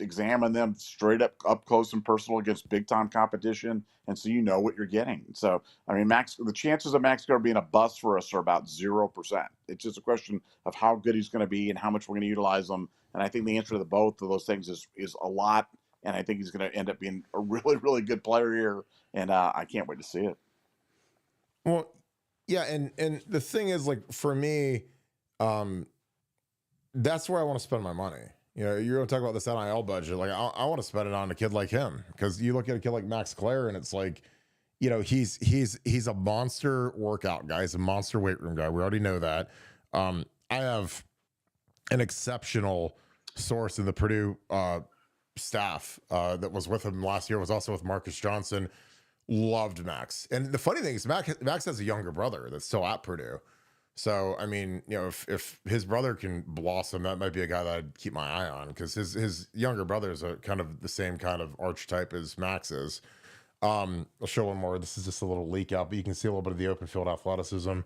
examine them straight up close and personal against big time competition. And so what you're getting. So, I mean, the chances of Max Clare being a bust for us are about 0%. It's just a question of how good he's going to be and how much we're going to utilize him. And I think the answer to both of those things is a lot. And I think he's going to end up being a really, really good player here. And I can't wait to see it. Well, yeah. And the thing is, like, for me, that's where I want to spend my money. You're going to talk about this NIL budget. Like, I want to spend it on a kid like him, because you look at a kid like Max Clare and it's like, he's a monster workout guy. He's a monster weight room guy. We already know that. I have an exceptional source in the Purdue staff that was with him last year, was also with Marcus Johnson. Loved Max. And the funny thing is, Max has a younger brother that's still at Purdue. So, I mean, if his brother can blossom, that might be a guy that I'd keep my eye on, because his younger brother is a kind of the same kind of archetype as Max is. I'll show one more. This is just a little leak out, but you can see a little bit of the open field athleticism.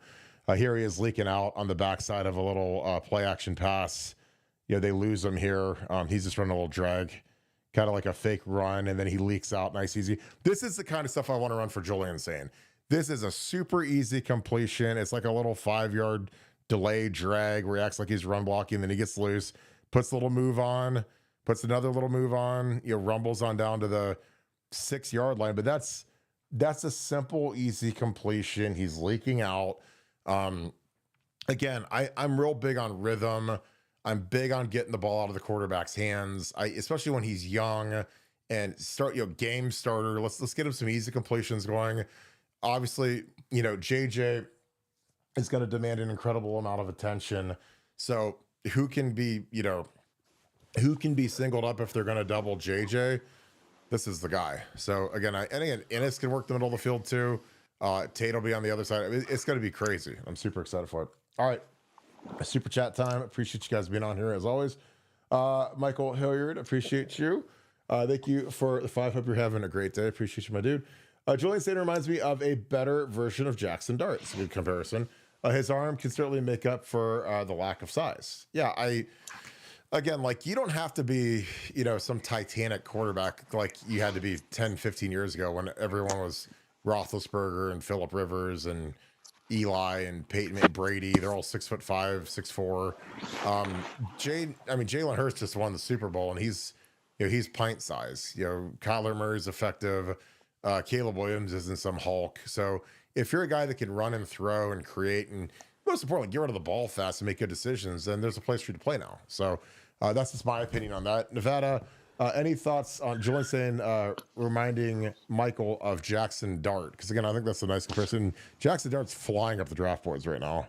Here he is leaking out on the backside of a little play action pass. They lose him here. He's just running a little drag, kind of like a fake run, and then he leaks out nice, easy. This is the kind of stuff I want to run for Julian Sane. This is a super easy completion. It's like a little 5-yard delay drag where he acts like he's run blocking, then he gets loose, puts a little move on, puts another little move on, rumbles on down to the 6-yard line. But that's a simple, easy completion. He's leaking out. Again, I'm real big on rhythm. I'm big on getting the ball out of the quarterback's hands, especially when he's young and game starter. Let's get him some easy completions going. Obviously, JJ is going to demand an incredible amount of attention. So who can be singled up if they're going to double JJ? This is the guy. So again, Ennis can work the middle of the field too. Tate will be on the other side. It's going to be crazy. I'm super excited for it. All right. Super chat time. Appreciate you guys being on here as always. Michael Hilliard, appreciate you. Thank you for the 5. Hope you're having a great day. Appreciate you, my dude. Julian Sane reminds me of a better version of Jackson Dart. It's a good comparison. His arm can certainly make up for the lack of size. Yeah, again, like, you don't have to be, some Titanic quarterback like you had to be 10, 15 years ago when everyone was Roethlisberger and Phillip Rivers and Eli and Peyton Brady. They're all 6'5", 6'4". Jalen Hurts just won the Super Bowl, and he's pint size. Kyler Murray's effective. Caleb Williams isn't some Hulk. So if you're a guy that can run and throw and create, and most importantly, get rid of the ball fast and make good decisions, then there's a place for you to play now. So that's just my opinion on that. Nevada, any thoughts on Julian Sane reminding Michael of Jackson Dart? Because again, I think that's a nice comparison. Jackson Dart's flying up the draft boards right now.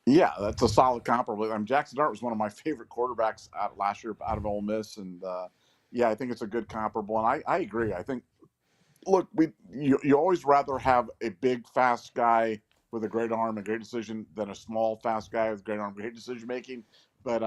Yeah, that's a solid comparable. Jackson Dart was one of my favorite quarterbacks last year out of Ole Miss, and I think it's a good comparable. And I agree. I think look, you always rather have a big, fast guy with a great arm and great decision than a small, fast guy with great arm, great decision making. But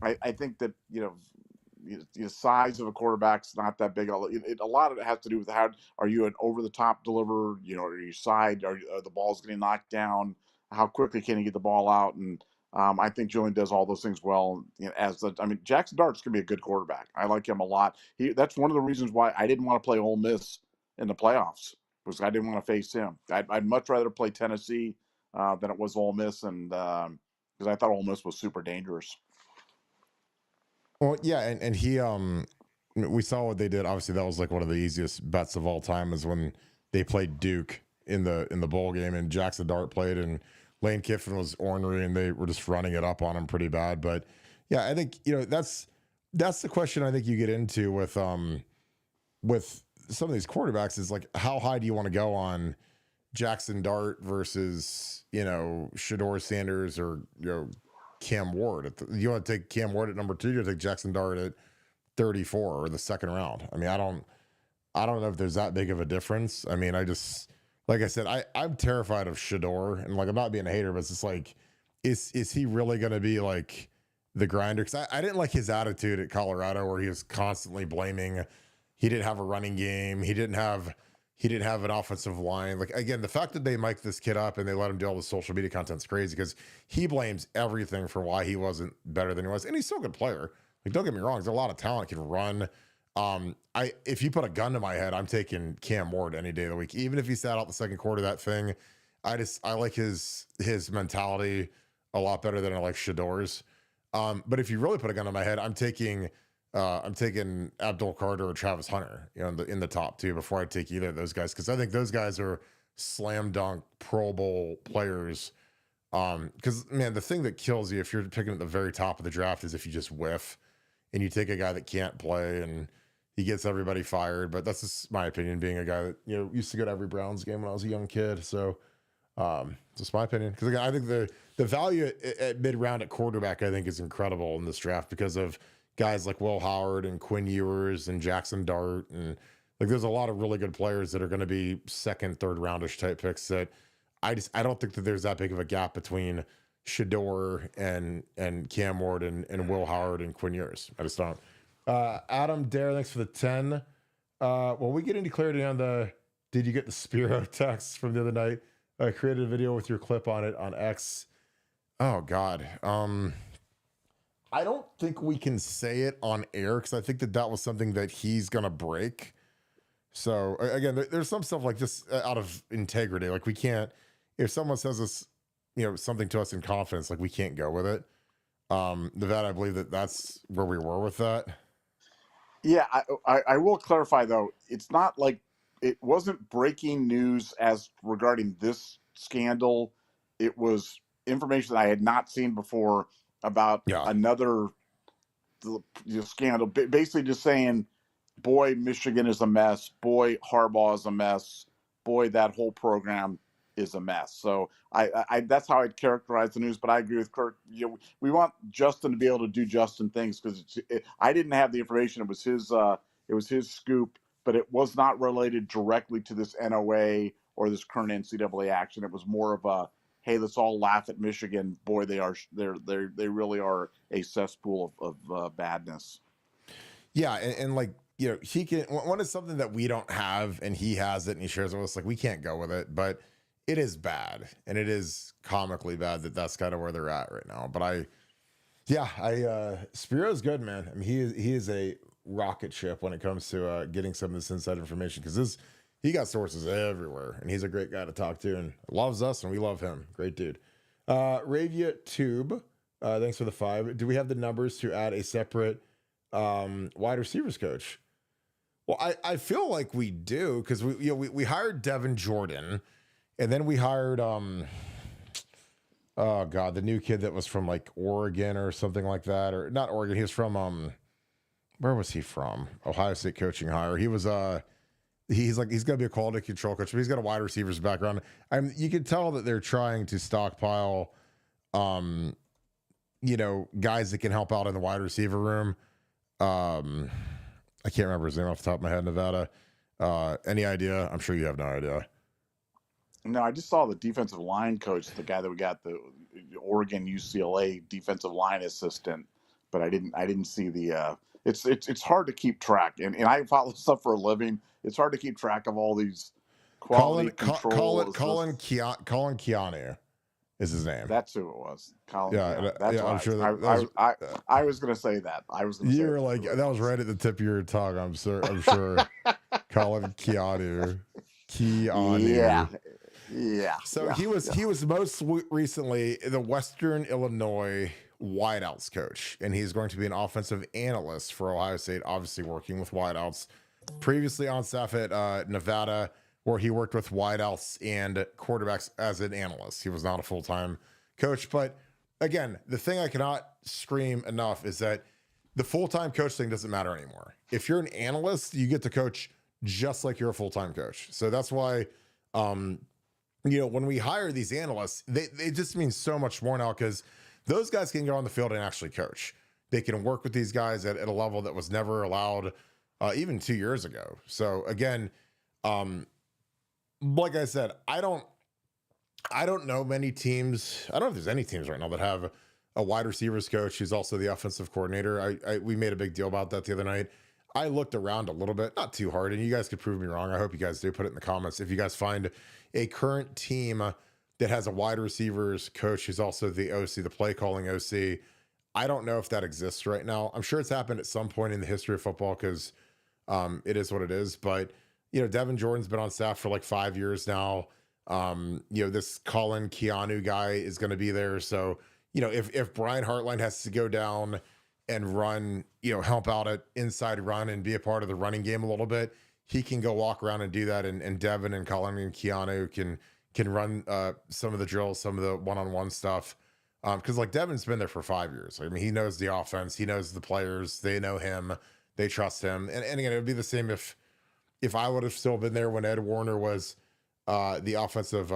I think that the size of a quarterback's not that big. A lot of it has to do with how are you an over the top deliverer? Are you side? Are the balls getting knocked down? How quickly can you get the ball out? And I think Julian does all those things well. Jackson Dart's gonna be a good quarterback. I like him a lot. That's one of the reasons why I didn't want to play Ole Miss in the playoffs, because I didn't want to face him. I'd much rather play Tennessee than it was Ole Miss, and because I thought Ole Miss was super dangerous. Well, yeah, and he we saw what they did. Obviously, that was like one of the easiest bets of all time is when they played Duke in the bowl game, and Jackson Dart played, and Lane Kiffin was ornery, and they were just running it up on him pretty bad. But yeah, I think that's the question I think you get into with some of these quarterbacks is like, how high do you want to go on Jackson Dart versus Shedeur Sanders or Cam Ward? You want to take Cam Ward at number 2, you take Jackson Dart at 34 or the second round. I mean, I don't know if there's that big of a difference. I mean, like I said, I'm terrified of Shedeur, and like, I'm not being a hater, but it's just like, is he really going to be like the grinder? Because I didn't like his attitude at Colorado, where he was constantly blaming. He didn't have a running game. He didn't have an offensive line. Like, again, the fact that they mic'd this kid up and they let him do all the social media content is crazy, because he blames everything for why he wasn't better than he was. And he's still a good player. Like, don't get me wrong, there's a lot of talent, can run. If you put a gun to my head, I'm taking Cam Ward any day of the week. Even if he sat out the second quarter of that thing, I like his mentality a lot better than I like Shedeur's. But if you really put a gun to my head, I'm taking Abdul Carter or Travis Hunter, in the top 2 before I take either of those guys, because I think those guys are slam dunk Pro Bowl players. Because man, the thing that kills you if you're picking at the very top of the draft is if you just whiff and you take a guy that can't play and he gets everybody fired. But that's just my opinion, being a guy that used to go to every Browns game when I was a young kid. So just my opinion, because again, I think the value at mid round at quarterback, I think, is incredible in this draft because of guys like Will Howard and Quinn Ewers and Jackson Dart, and like, there's a lot of really good players that are going to be second, third roundish type picks that I don't think that there's that big of a gap between Shedeur and Cam Ward and Will Howard and Quinn Ewers. I just don't. Adam Dare, thanks for the 10. Will we get any clarity on did you get the Spiro text from the other night? I created a video with your clip on it on X. Oh God. I don't think we can say it on air, because I think that was something that he's going to break. So again, there's some stuff like this out of integrity. Like, we can't, if someone says this, something to us in confidence, like, we can't go with it. Nevada, I believe that's where we were with that. Yeah, I will clarify though. It's not like it wasn't breaking news as regarding this scandal. It was information that I had not seen before about another scandal. Basically, just saying, boy, Michigan is a mess. Boy, Harbaugh is a mess. Boy, that whole program is a mess. So I that's how I'd characterize the news. But I agree with Kirk. We want Justin to be able to do Justin things, because I didn't have the information. It was his scoop, but it was not related directly to this NOA or this current NCAA action. It was more of a, hey, let's all laugh at Michigan. Boy, they really are a cesspool of badness. Yeah, and like, he can, when it's something that we don't have and he has it and he shares it with us, like, we can't go with it. But it is bad, and it is comically bad that that's kind of where they're at right now. But Spiro's good, man. I mean, he is a rocket ship when it comes to getting some of this inside information, because he got sources everywhere, and he's a great guy to talk to and loves us, and we love him. Great dude. Ravia Tube, thanks for the 5. Do we have the numbers to add a separate wide receivers coach? Well, I feel like we do, because we hired Devin Jordan, and then we hired oh God, the new kid that was from like Oregon or something like that, or not Oregon. He was from where was he from? Ohio State coaching hire. He was he's gonna be a quality control coach, but he's got a wide receivers background. You can tell that they're trying to stockpile guys that can help out in the wide receiver room. I can't remember his name off the top of my head, Nevada. Any idea? I'm sure you have no idea. No, I just saw the defensive line coach, the guy that we got, the Oregon UCLA defensive line assistant, but I didn't see the. It's hard to keep track, and I follow stuff for a living. It's hard to keep track of all these quality control. Colin Keanu is his name. That's who it was. Colin. Yeah, That's yeah, I'm sure I was going to say that. I was going to say you were like, that was right at the tip of your tongue. I'm sure. Colin Keanu. Yeah. So he was most recently the Western Illinois wideouts coach, and he's going to be an offensive analyst for Ohio State, obviously working with wideouts. Previously on staff at Nevada, where he worked with wideouts and quarterbacks as an analyst. He was not a full-time coach. But again, the thing I cannot scream enough is that the full-time coach thing doesn't matter anymore. If you're an analyst, you get to coach just like you're a full-time coach. So that's why, when we hire these analysts, they just mean so much more now, because those guys can go on the field and actually coach. They can work with these guys at a level that was never allowed even 2 years ago. So again, like I said, I don't know many teams. I don't know if there's any teams right now that have a wide receivers coach who's also the offensive coordinator. We made a big deal about that the other night. I looked around a little bit, not too hard, and you guys could prove me wrong. I hope you guys do. Put it in the comments if you guys find a current team that has a wide receivers coach who's also the OC, the play calling OC. I don't know if that exists right now. I'm sure it's happened at some point in the history of football, because it is what it is. But Devin Jordan's been on staff for like 5 years now. This Colin Keanu guy is going to be there. So if Brian Hartline has to go down and run, help out at inside run and be a part of the running game a little bit, he can go walk around and do that. And Devin and Colin and Keanu can run some of the drills, some of the one-on-one stuff. Because like Devin's been there for 5 years. I mean, he knows the offense, he knows the players, they know him, they trust him. And again, it would be the same if I would have still been there when Ed Warner was the offensive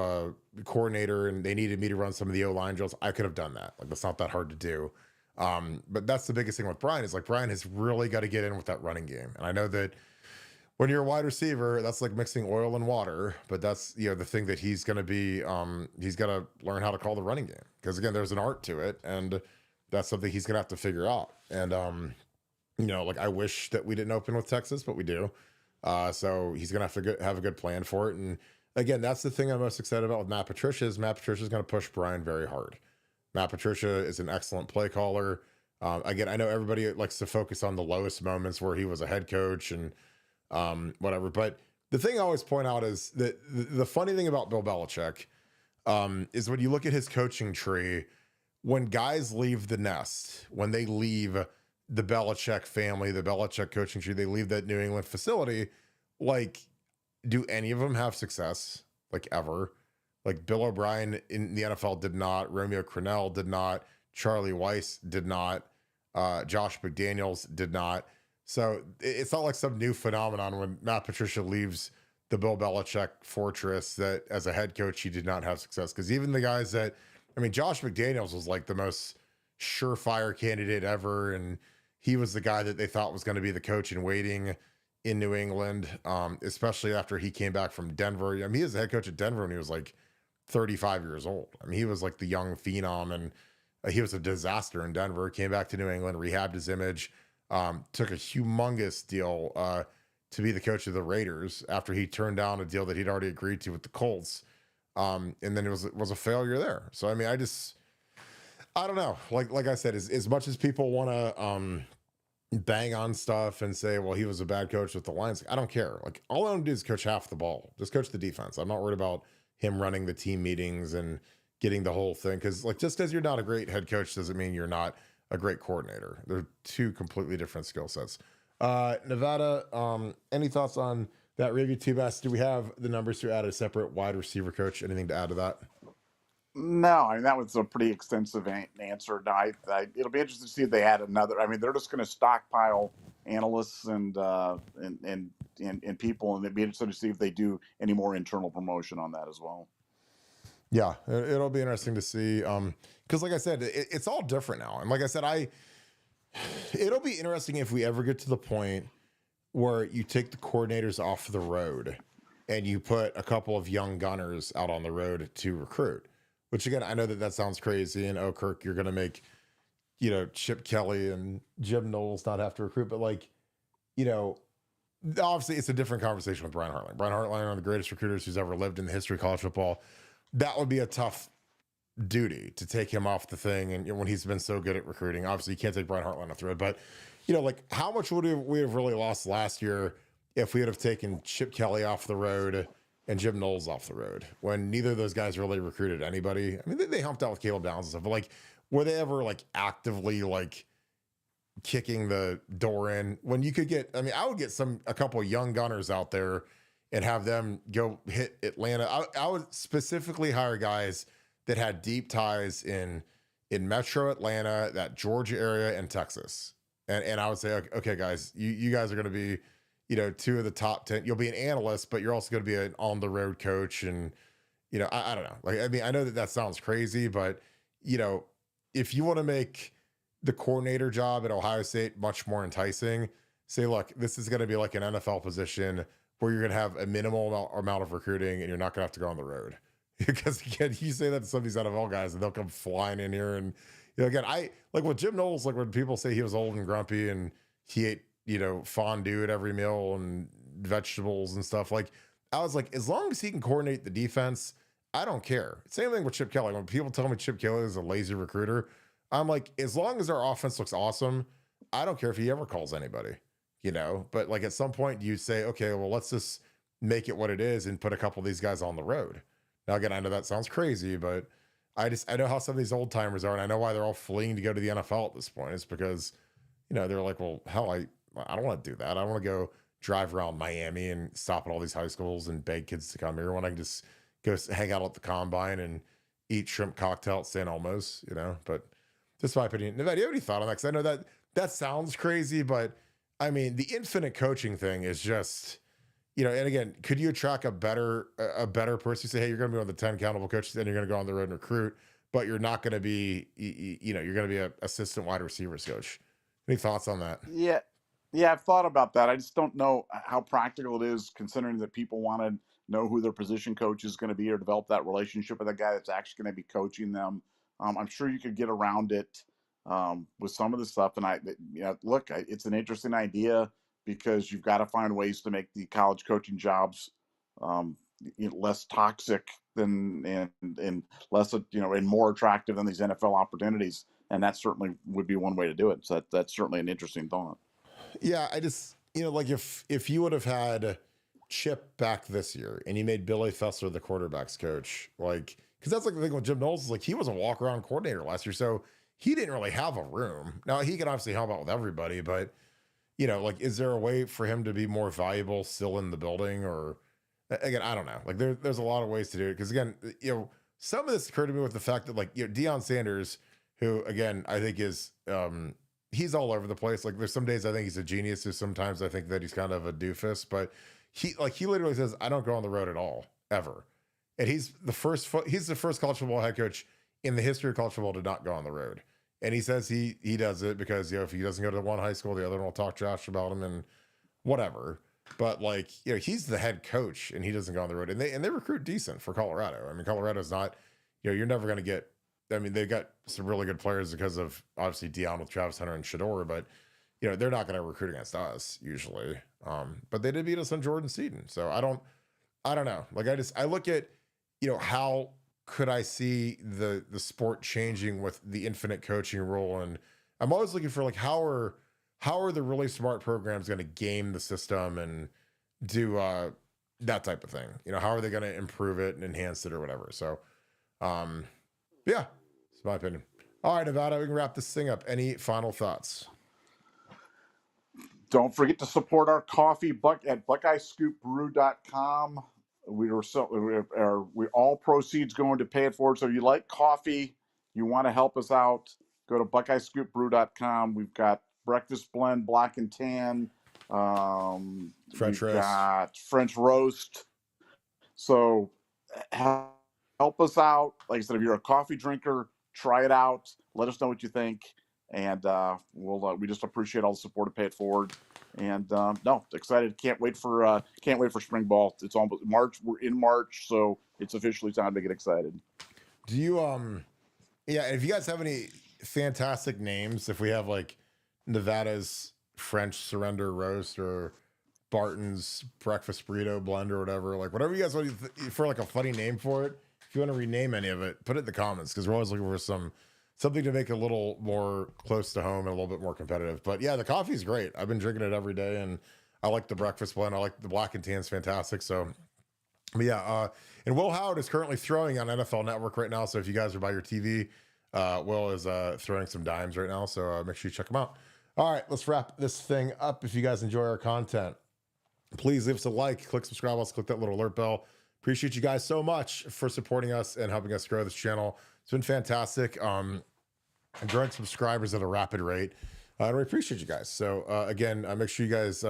coordinator and they needed me to run some of the O-line drills. I could have done that. Like, that's not that hard to do. But that's the biggest thing with Brian, is like Brian has really got to get in with that running game. And I know that when you're a wide receiver, that's like mixing oil and water, but that's, the thing that he's going to be, he's got to learn how to call the running game. Because again, there's an art to it, and that's something he's going to have to figure out. And, like I wish that we didn't open with Texas, but we do. So he's going to have a good plan for it. And again, that's the thing I'm most excited about with Matt Patricia is Matt Patricia is going to push Brian very hard. Matt Patricia is an excellent play caller. Again, I know everybody likes to focus on the lowest moments where he was a head coach and whatever. But the thing I always point out is that the funny thing about Bill Belichick is when you look at his coaching tree, when guys leave the nest, when they leave the Belichick family, the Belichick coaching tree, they leave that New England facility, like, do any of them have success? Like, ever? Like, Bill O'Brien in the NFL did not. Romeo Crennel did not. Charlie Weiss did not. Josh McDaniels did not. So it's not like some new phenomenon when Matt Patricia leaves the Bill Belichick fortress that as a head coach, he did not have success. Because even the guys that, Josh McDaniels was like the most surefire candidate ever. And he was the guy that they thought was going to be the coach in waiting in New England, especially after he came back from Denver. He was the head coach at Denver when he was like 35 years old. He was like the young phenom, and he was a disaster in Denver. Came back to New England, rehabbed his image, took a humongous deal to be the coach of the Raiders after he turned down a deal that he'd already agreed to with the Colts. And then it was a failure there. So, I don't know. Like I said, as much as people want to bang on stuff and say, well, he was a bad coach with the Lions, I don't care. Like, all I want to do is coach half the ball. Just coach the defense. I'm not worried about him running the team meetings and getting the whole thing. Because just because you're not a great head coach doesn't mean you're not a great coordinator. They're two completely different skill sets. Nevada, any thoughts on that review? Too best. Do we have the numbers to add a separate wide receiver coach? Anything to add to that? No, that was a pretty extensive answer. No, it'll be interesting to see if they add another. They're just going to stockpile analysts and people, and it'd be interesting to see if they do any more internal promotion on that as well. Yeah, it'll be interesting to see. Because like I said, it's all different now. And like I said, it'll be interesting if we ever get to the point where you take the coordinators off the road and you put a couple of young gunners out on the road to recruit. Which again, I know that sounds crazy, and oh, Kirk, you're going to make Chip Kelly and Jim Knowles not have to recruit, but obviously it's a different conversation with Brian Hartline. Brian Hartline, one of the greatest recruiters who's ever lived in the history of college football. That would be a tough duty to take him off the thing. And when he's been so good at recruiting, obviously you can't take Brian Hartline off the road, but how much would we have really lost last year if we would have taken Chip Kelly off the road and Jim Knowles off the road when neither of those guys really recruited anybody? I mean, they humped out with Caleb Downs and stuff, but were they ever actively kicking the door in when you could get, I would get a couple of young gunners out there and have them go hit Atlanta. I would specifically hire guys that had deep ties in Metro Atlanta, that Georgia area, and Texas. And I would say, okay, guys, you guys are going to be, two of the top 10. You'll be an analyst, but you're also going to be an on the road coach. And, I don't know. I know that sounds crazy, but, if you want to make the coordinator job at Ohio State much more enticing, say, look, this is going to be like an NFL position where you're going to have a minimal amount of recruiting and you're not going to have to go on the road. Because again, you say that to some of these NFL guys and they'll come flying in here. And, again, I like with Jim Knowles, when people say he was old and grumpy and he ate, fondue at every meal and vegetables and stuff, I was like, as long as he can coordinate the defense, I don't care. Same thing with Chip Kelly. When people tell me Chip Kelly is a lazy recruiter, I'm like, as long as our offense looks awesome, I don't care if he ever calls anybody, but at some point you say, okay, well, let's just make it what it is and put a couple of these guys on the road. Now, again, I know that sounds crazy, but I know how some of these old timers are, and I know why they're all fleeing to go to the NFL at this point. It's because, they're like, well, hell, I don't want to do that. I don't want to go drive around Miami and stop at all these high schools and beg kids to come here when I can just go hang out at the combine and eat shrimp cocktail at St. Elmo's, but just my opinion. Nevada, do you have any thought on that? Because I know that sounds crazy, but the infinite coaching thing is just, and again, could you attract a better person? You say, hey, you're going to be one of the 10 accountable coaches, and you're going to go on the road and recruit, but you're not going to be, you're going to be an assistant wide receivers coach. Any thoughts on that? Yeah, I've thought about that. I just don't know how practical it is, considering that people want to know who their position coach is going to be or develop that relationship with a guy that's actually going to be coaching them. I'm sure you could get around it with some of the stuff. And it's an interesting idea because you've got to find ways to make the college coaching jobs less toxic and less, and more attractive than these NFL opportunities. And that certainly would be one way to do it. So that's certainly an interesting thought. Yeah, I just, if you would have had Chip back this year and you made Billy Fessler the quarterback's coach, because that's the thing with Jim Knowles is he was a walk around coordinator last year. So he didn't really have a room. Now he can obviously help out with everybody, but is there a way for him to be more valuable still in the building? Or again, I don't know. There's a lot of ways to do it. Cause again, some of this occurred to me with the fact that Deion Sanders, who again, I think is, he's all over the place. There's some days I think he's a genius. There's sometimes I think that he's kind of a doofus, but he literally says, I don't go on the road at all, ever. And he's the first college football head coach in the history of college football to not go on the road. And he says he does it because, if he doesn't go to one high school, the other one will talk trash about him and whatever. But he's the head coach and he doesn't go on the road, and they recruit decent for Colorado. Colorado's not, you're never going to get, they've got some really good players because of obviously Deion with Travis Hunter and Shador, but they're not going to recruit against us usually. But they did beat us on Jordan Seaton. So I don't know. I look at, how could I see the sport changing with the infinite coaching rule? And I'm always looking for how are the really smart programs going to game the system and do that type of thing? How are they going to improve it and enhance it or whatever? So, yeah, it's my opinion. All right, Nevada, we can wrap this thing up. Any final thoughts? Don't forget to support our coffee at BuckeyeScoopBrew.com. We all proceeds going to pay it forward. So if you like coffee, you want to help us out, go to BuckeyeScoopBrew.com. We've got breakfast blend, black and tan. French roast. Got French roast. So help us out. Like I said, if you're a coffee drinker, try it out. Let us know what you think. And we just appreciate all the support to pay it forward. And no, excited. Can't wait for spring ball. It's almost March. We're in March, so it's officially time to get excited. Do you yeah, if you guys have any fantastic names, if we have like Nevada's French surrender roast or Barton's breakfast burrito blend or whatever, like whatever you guys want for like a funny name for it, if you want to rename any of it, put it in the comments because we're always looking for something to make it a little more close to home and a little bit more competitive. But yeah, the coffee is great. I've been drinking it every day, and I like the breakfast blend. I like the black and tan is fantastic. So, but yeah, and Will Howard is currently throwing on NFL Network right now. So if you guys are by your TV, Will is throwing some dimes right now. So make sure you check him out. All right, let's wrap this thing up. If you guys enjoy our content, please leave us a like, click subscribe, let's click that little alert bell. Appreciate you guys so much for supporting us and helping us grow this channel. It's been fantastic. I'm growing subscribers at a rapid rate. And we appreciate you guys. So again, make sure you guys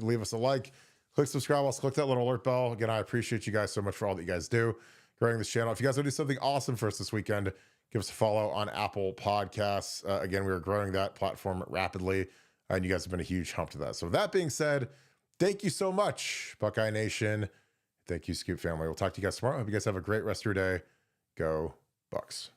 leave us a like, click subscribe, let's click that little alert bell. Again, I appreciate you guys so much for all that you guys do growing this channel. If you guys want to do something awesome for us this weekend, give us a follow on Apple Podcasts. Again, we are growing that platform rapidly, and you guys have been a huge help to that. So with that being said, thank you so much, Buckeye Nation. Thank you, Scoop family. We'll talk to you guys tomorrow. Hope you guys have a great rest of your day. Go Bucks.